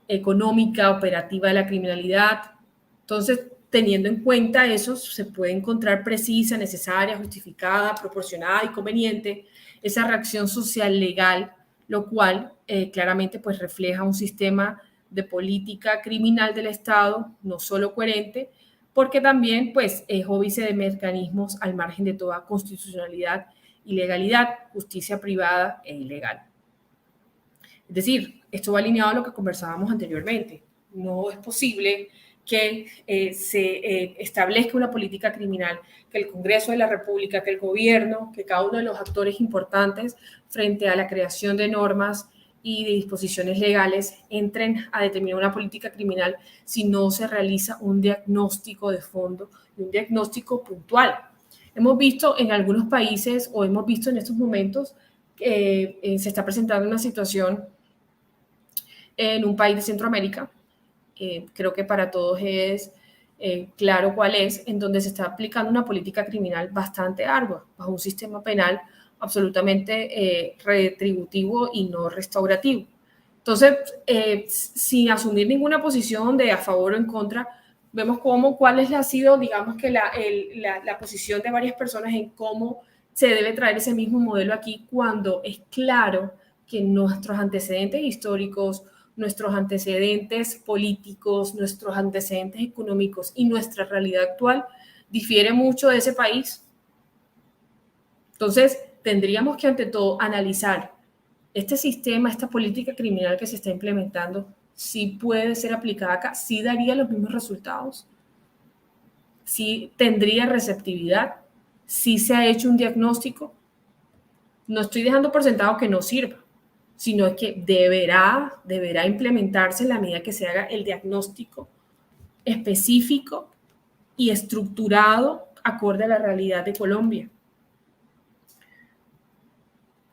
económica, operativa de la criminalidad. Entonces, teniendo en cuenta eso, se puede encontrar precisa, necesaria, justificada, proporcionada y conveniente esa reacción social legal, lo cual claramente pues, refleja un sistema de política criminal del Estado no solo coherente, porque también pues, es óbice de mecanismos al margen de toda constitucionalidad y legalidad, justicia privada e ilegal. Es decir, esto va alineado a lo que conversábamos anteriormente. No es posible que se establezca una política criminal, que el Congreso de la República, que el gobierno, que cada uno de los actores importantes frente a la creación de normas y de disposiciones legales entren a determinar una política criminal si no se realiza un diagnóstico de fondo y un diagnóstico puntual. Hemos visto en algunos países o hemos visto en estos momentos que se está presentando una situación en un país de Centroamérica, creo que para todos es claro cuál es, en donde se está aplicando una política criminal bastante ardua, bajo un sistema penal absolutamente retributivo y no restaurativo. Entonces, sin asumir ninguna posición de a favor o en contra, vemos cuál ha sido, digamos que la posición de varias personas en cómo se debe traer ese mismo modelo aquí, cuando es claro que nuestros antecedentes históricos, nuestros antecedentes políticos, nuestros antecedentes económicos y nuestra realidad actual difiere mucho de ese país. Entonces, tendríamos que ante todo analizar este sistema, esta política criminal que se está implementando, si puede ser aplicada acá, si daría los mismos resultados, si tendría receptividad, si se ha hecho un diagnóstico. No estoy dejando por sentado que no sirva, sino que deberá implementarse en la medida que se haga el diagnóstico específico y estructurado acorde a la realidad de Colombia.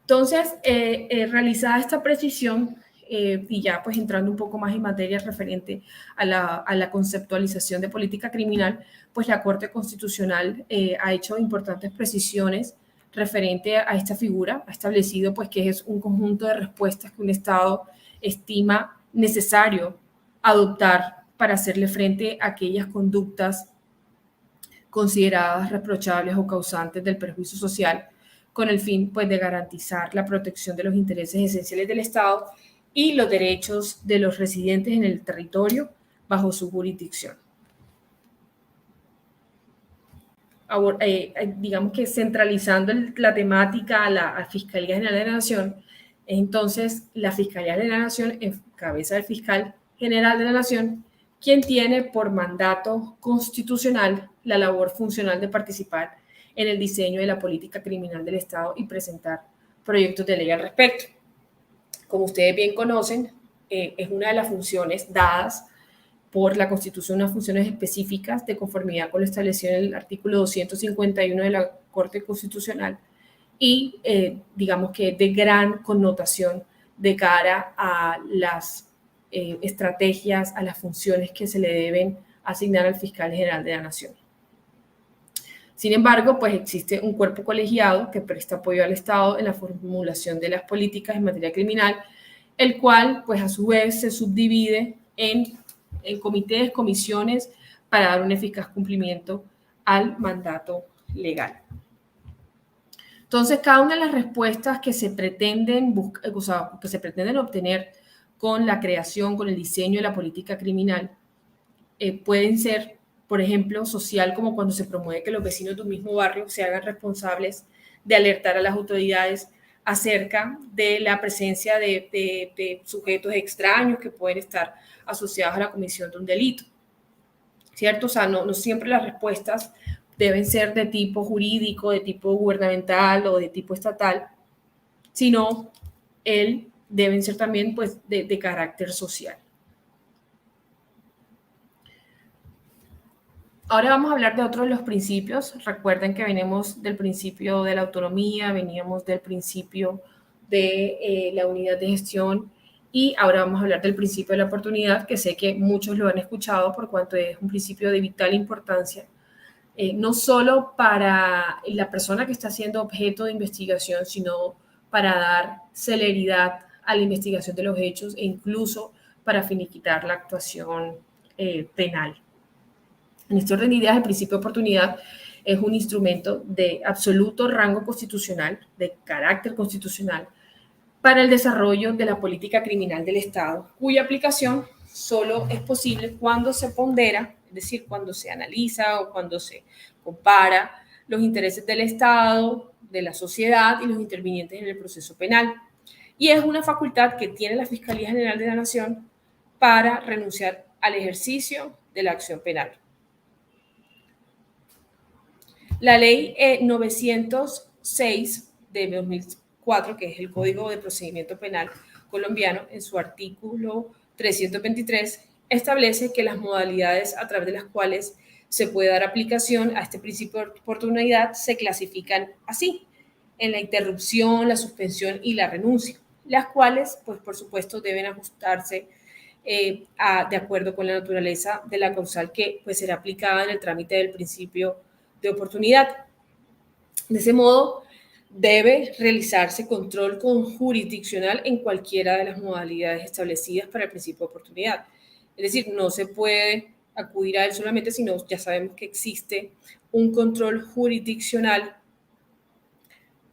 Entonces, realizada esta precisión, y ya pues entrando un poco más en materia referente a la conceptualización de política criminal, pues la Corte Constitucional ha hecho importantes precisiones referente a esta figura, ha establecido pues que es un conjunto de respuestas que un Estado estima necesario adoptar para hacerle frente a aquellas conductas consideradas reprochables o causantes del perjuicio social, con el fin pues, de garantizar la protección de los intereses esenciales del Estado y los derechos de los residentes en el territorio bajo su jurisdicción. Digamos que centralizando la temática a la Fiscalía General de la Nación, entonces la Fiscalía de la Nación, en cabeza del Fiscal General de la Nación, quien tiene por mandato constitucional la labor funcional de participar en el diseño de la política criminal del Estado y presentar proyectos de ley al respecto. Como ustedes bien conocen, es una de las funciones dadas por la Constitución, unas funciones específicas de conformidad con lo establecido en el artículo 251 de la Corte Constitucional y digamos que de gran connotación de cara a las estrategias, a las funciones que se le deben asignar al Fiscal General de la Nación. Sin embargo, pues existe un cuerpo colegiado que presta apoyo al Estado en la formulación de las políticas en materia criminal, el cual, pues a su vez, se subdivide en comités, comisiones, para dar un eficaz cumplimiento al mandato legal. Entonces, cada una de las respuestas que se pretenden que se pretenden obtener con la creación, con el diseño de la política criminal, pueden ser, por ejemplo, social, como cuando se promueve que los vecinos de un mismo barrio se hagan responsables de alertar a las autoridades acerca de la presencia de sujetos extraños que pueden estar asociados a la comisión de un delito, ¿cierto? O sea, no siempre las respuestas deben ser de tipo jurídico, de tipo gubernamental o de tipo estatal, sino deben ser también pues, de carácter social. Ahora vamos a hablar de otro de los principios. Recuerden que venimos del principio de la autonomía, veníamos del principio de la unidad de gestión y ahora vamos a hablar del principio de la oportunidad, que sé que muchos lo han escuchado por cuanto es un principio de vital importancia, no solo para la persona que está siendo objeto de investigación, sino para dar celeridad a la investigación de los hechos e incluso para finiquitar la actuación penal. En este orden de ideas, el principio de oportunidad es un instrumento de absoluto rango constitucional, de carácter constitucional, para el desarrollo de la política criminal del Estado, cuya aplicación solo es posible cuando se pondera, es decir, cuando se analiza o cuando se compara los intereses del Estado, de la sociedad y los intervinientes en el proceso penal. Y es una facultad que tiene la Fiscalía General de la Nación para renunciar al ejercicio de la acción penal. La ley 906 de 2004, que es el Código de Procedimiento Penal colombiano, en su artículo 323, establece que las modalidades a través de las cuales se puede dar aplicación a este principio de oportunidad se clasifican así: en la interrupción, la suspensión y la renuncia, las cuales, pues por supuesto, deben ajustarse de acuerdo con la naturaleza de la causal que pues, será aplicada en el trámite del principio de oportunidad. De ese modo, debe realizarse control jurisdiccional en cualquiera de las modalidades establecidas para el principio de oportunidad. Es decir, no se puede acudir a él solamente, sino ya sabemos que existe un control jurisdiccional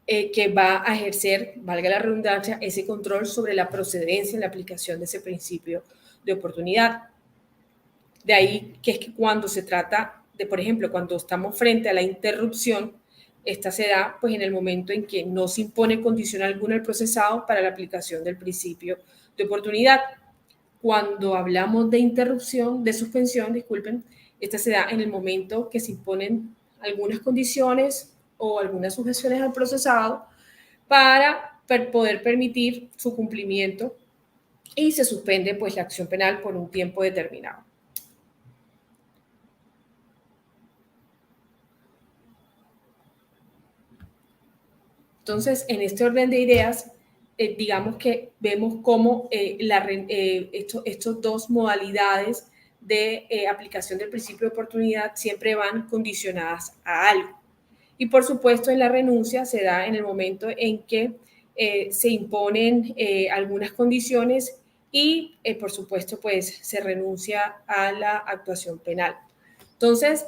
que va a ejercer, valga la redundancia, ese control sobre la procedencia en la aplicación de ese principio de oportunidad. De ahí que es que cuando se trata de, por ejemplo, cuando estamos frente a la interrupción, esta se da pues en el momento en que no se impone condición alguna al procesado para la aplicación del principio de oportunidad. Cuando hablamos de interrupción, de suspensión, disculpen, esta se da en el momento que se imponen algunas condiciones o algunas sujeciones al procesado para poder permitir su cumplimiento y se suspende pues la acción penal por un tiempo determinado. Entonces, en este orden de ideas, digamos que vemos cómo estos dos modalidades de aplicación del principio de oportunidad siempre van condicionadas a algo. Y por supuesto, en la renuncia se da en el momento en que se imponen algunas condiciones y, por supuesto, pues se renuncia a la actuación penal. Entonces,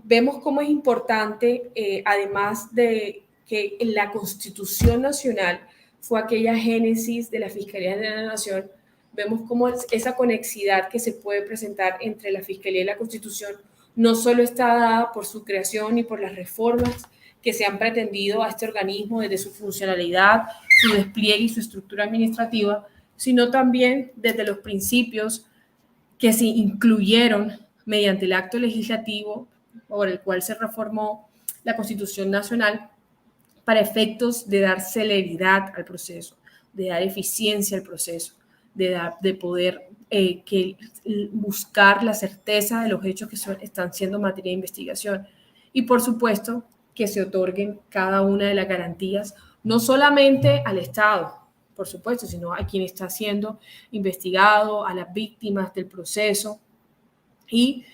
vemos cómo es importante, además de que la Constitución Nacional fue aquella génesis de la Fiscalía General de la Nación, vemos cómo esa conexidad que se puede presentar entre la Fiscalía y la Constitución no solo está dada por su creación y por las reformas que se han pretendido a este organismo desde su funcionalidad, su despliegue y su estructura administrativa, sino también desde los principios que se incluyeron mediante el acto legislativo por el cual se reformó la Constitución Nacional para efectos de dar celeridad al proceso, de dar eficiencia al proceso, de poder buscar la certeza de los hechos que están siendo materia de investigación. Y por supuesto que se otorguen cada una de las garantías, no solamente al Estado, por supuesto, sino a quien está siendo investigado, a las víctimas del proceso y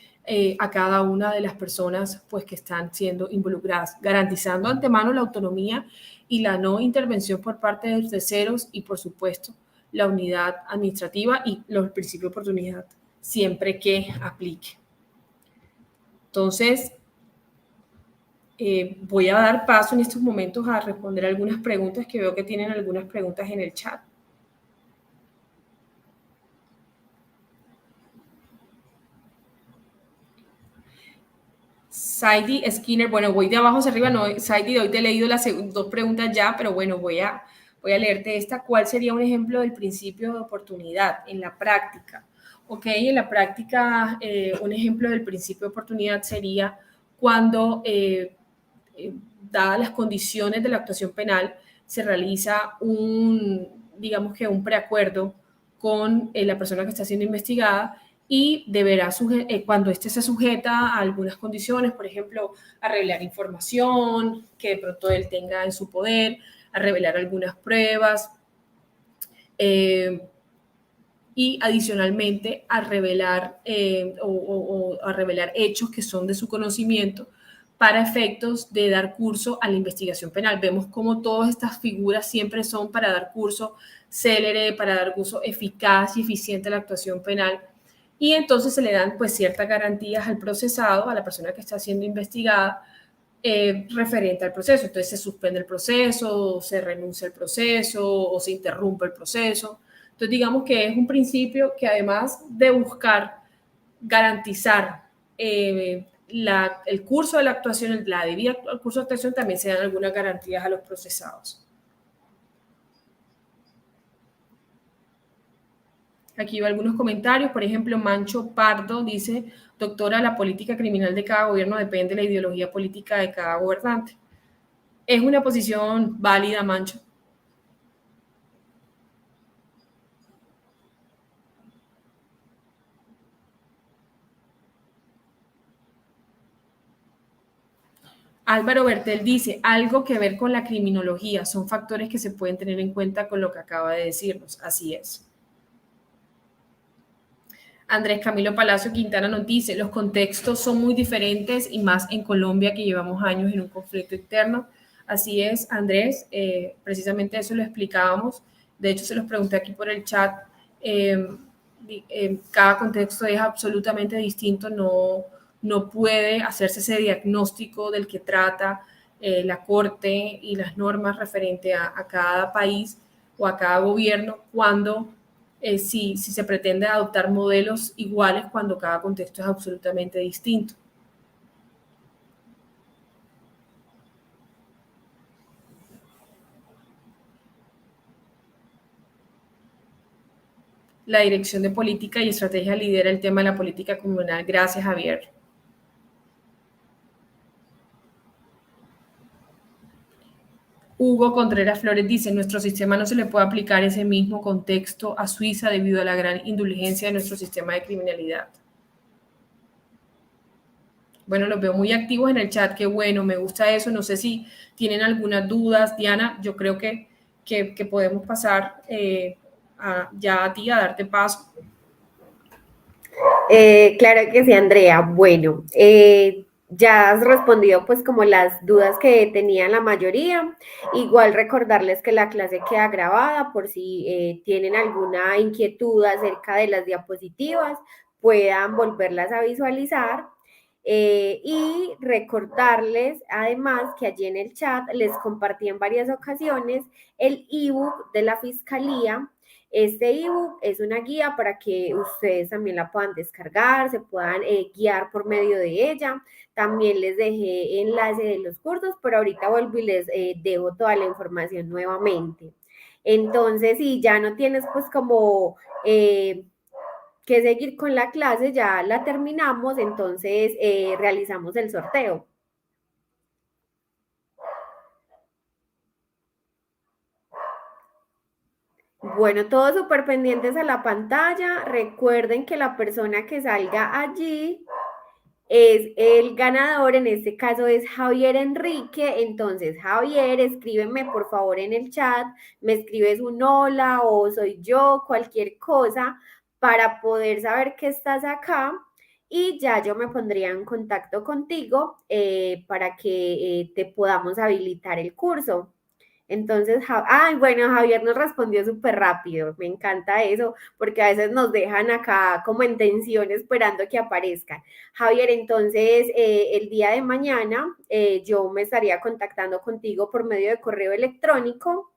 a cada una de las personas pues, que están siendo involucradas, garantizando antemano la autonomía y la no intervención por parte de terceros y, por supuesto, la unidad administrativa y los principios de oportunidad siempre que aplique. Entonces, voy a dar paso en estos momentos a responder algunas preguntas que veo que tienen algunas preguntas en el chat. Saidi Skinner, bueno, voy de abajo hacia arriba, no, Saidi, hoy te he leído las dos preguntas ya, pero bueno, voy a leerte esta. ¿Cuál sería un ejemplo del principio de oportunidad en la práctica? Ok, en la práctica, un ejemplo del principio de oportunidad sería cuando, dadas las condiciones de la actuación penal, se realiza digamos que un preacuerdo con la persona que está siendo investigada y deberá, cuando éste se sujeta a algunas condiciones, por ejemplo, a revelar información que de pronto él tenga en su poder, a revelar algunas pruebas y adicionalmente a revelar o a revelar hechos que son de su conocimiento para efectos de dar curso a la investigación penal. Vemos cómo todas estas figuras siempre son para dar curso célere, para dar curso eficaz y eficiente a la actuación penal. Y entonces se le dan pues ciertas garantías al procesado, a la persona que está siendo investigada, referente al proceso. Entonces se suspende el proceso, se renuncia al proceso o se interrumpe el proceso. Entonces digamos que es un principio que además de buscar garantizar el curso de la actuación, la debida al curso de actuación, también se dan algunas garantías a los procesados. Aquí va algunos comentarios, por ejemplo, Mancho Pardo dice, doctora, la política criminal de cada gobierno depende de la ideología política de cada gobernante. Es una posición válida, Mancho. Álvaro Bertel dice, algo que ver con la criminología, son factores que se pueden tener en cuenta con lo que acaba de decirnos, así es. Andrés Camilo Palacio Quintana nos dice, los contextos son muy diferentes y más en Colombia que llevamos años en un conflicto interno. Así es, Andrés, precisamente eso lo explicábamos. De hecho, se los pregunté aquí por el chat. Cada contexto es absolutamente distinto, no puede hacerse ese diagnóstico del que trata la Corte y las normas referente a cada país o a cada gobierno cuando si se pretende adoptar modelos iguales cuando cada contexto es absolutamente distinto. La Dirección de Política y Estrategia lidera el tema de la política comunal. Gracias, Javier. Hugo Contreras Flores dice, nuestro sistema no se le puede aplicar ese mismo contexto a Suiza debido a la gran indulgencia de nuestro sistema de criminalidad. Bueno, los veo muy activos en el chat, qué bueno, me gusta eso. No sé si tienen algunas dudas. Diana, yo creo que podemos pasar ya a ti a darte paso. Claro que sí, Andrea. Bueno, ya has respondido pues como las dudas que tenían la mayoría. Igual recordarles que la clase queda grabada por si tienen alguna inquietud acerca de las diapositivas, puedan volverlas a visualizar. Y recordarles además que allí en el chat les compartí en varias ocasiones el ebook de la Fiscalía. Este ebook es una guía para que ustedes también la puedan descargar, se puedan guiar por medio de ella. También les dejé enlace de los cursos, pero ahorita vuelvo y les dejo toda la información nuevamente. Entonces, si ya no tienes pues como que seguir con la clase, ya la terminamos, entonces realizamos el sorteo. Bueno, todos súper pendientes a la pantalla. Recuerden que la persona que salga allí es el ganador, en este caso es Javier Enrique. Entonces, Javier, escríbeme por favor en el chat, me escribes un hola o soy yo, cualquier cosa, para poder saber que estás acá y ya yo me pondría en contacto contigo para que te podamos habilitar el curso. Entonces, bueno, Javier nos respondió súper rápido, me encanta eso, porque a veces nos dejan acá como en tensión esperando que aparezcan. Javier, entonces el día de mañana yo me estaría contactando contigo por medio de correo electrónico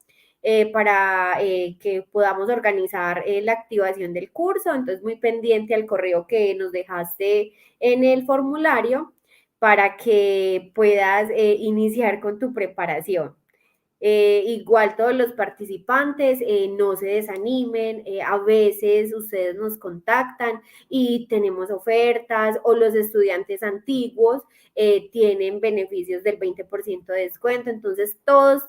para que podamos organizar la activación del curso. Entonces, muy pendiente al correo que nos dejaste en el formulario para que puedas iniciar con tu preparación. Igual todos los participantes no se desanimen, a veces ustedes nos contactan y tenemos ofertas o los estudiantes antiguos tienen beneficios del 20% de descuento, entonces todos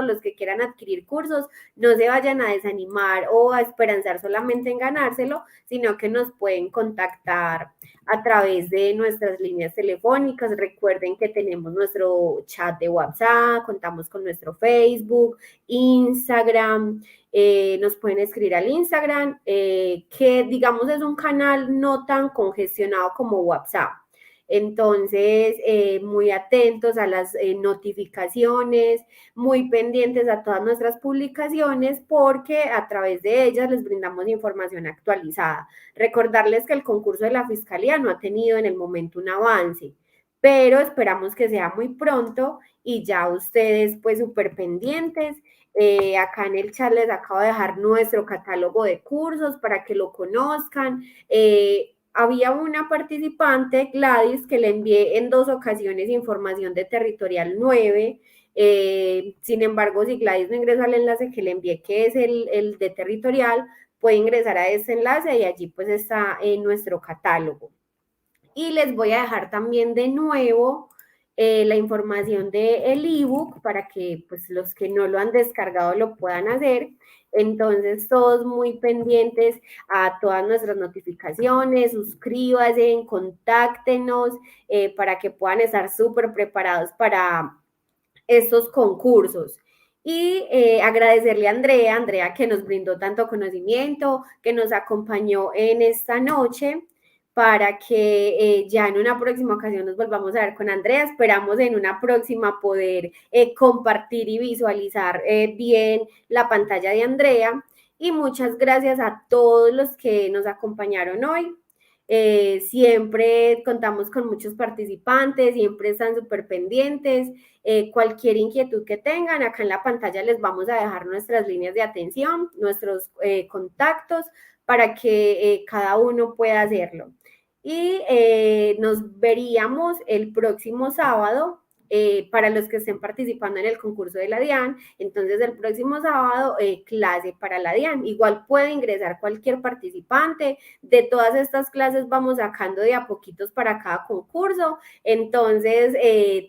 los que quieran adquirir cursos no se vayan a desanimar o a esperanzar solamente en ganárselo, sino que nos pueden contactar a través de nuestras líneas telefónicas. Recuerden que tenemos nuestro chat de WhatsApp, contamos con nuestro Facebook, Instagram, nos pueden escribir al Instagram, que digamos es un canal no tan congestionado como WhatsApp. Entonces, muy atentos a las notificaciones, muy pendientes a todas nuestras publicaciones, porque a través de ellas les brindamos información actualizada. Recordarles que el concurso de la Fiscalía no ha tenido en el momento un avance, pero esperamos que sea muy pronto y ya ustedes pues súper pendientes. Acá en el chat les acabo de dejar nuestro catálogo de cursos para que lo conozcan. Había una participante, Gladys, que le envié en 2 ocasiones información de Territorial 9. Sin embargo, si Gladys no ingresa al enlace que le envié, que es el de Territorial, puede ingresar a ese enlace y allí pues está en nuestro catálogo. Y les voy a dejar también de nuevo la información del ebook para que pues los que no lo han descargado lo puedan hacer. Entonces, todos muy pendientes a todas nuestras notificaciones, suscríbanse, contáctenos para que puedan estar súper preparados para estos concursos. Y agradecerle a Andrea que nos brindó tanto conocimiento, que nos acompañó en esta noche para que ya en una próxima ocasión nos volvamos a ver con Andrea. Esperamos en una próxima poder compartir y visualizar bien la pantalla de Andrea. Y muchas gracias a todos los que nos acompañaron hoy. Siempre contamos con muchos participantes, siempre están súper pendientes. Cualquier inquietud que tengan, acá en la pantalla les vamos a dejar nuestras líneas de atención, nuestros contactos, para que cada uno pueda hacerlo. Y nos veríamos el próximo sábado. Para los que estén participando en el concurso de la DIAN, entonces el próximo sábado clase para la DIAN. Igual puede ingresar cualquier participante. De todas estas clases vamos sacando de a poquitos para cada concurso, entonces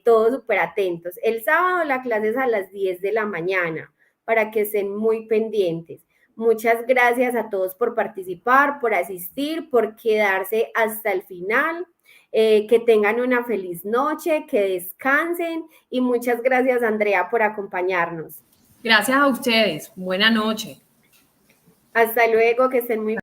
todos súper atentos. El sábado la clase es a las 10 de la mañana, para que estén muy pendientes. Muchas gracias a todos por participar, por asistir, por quedarse hasta el final. Que tengan una feliz noche, que descansen y muchas gracias, Andrea, por acompañarnos. Gracias a ustedes. Buena noche. Hasta luego, que estén muy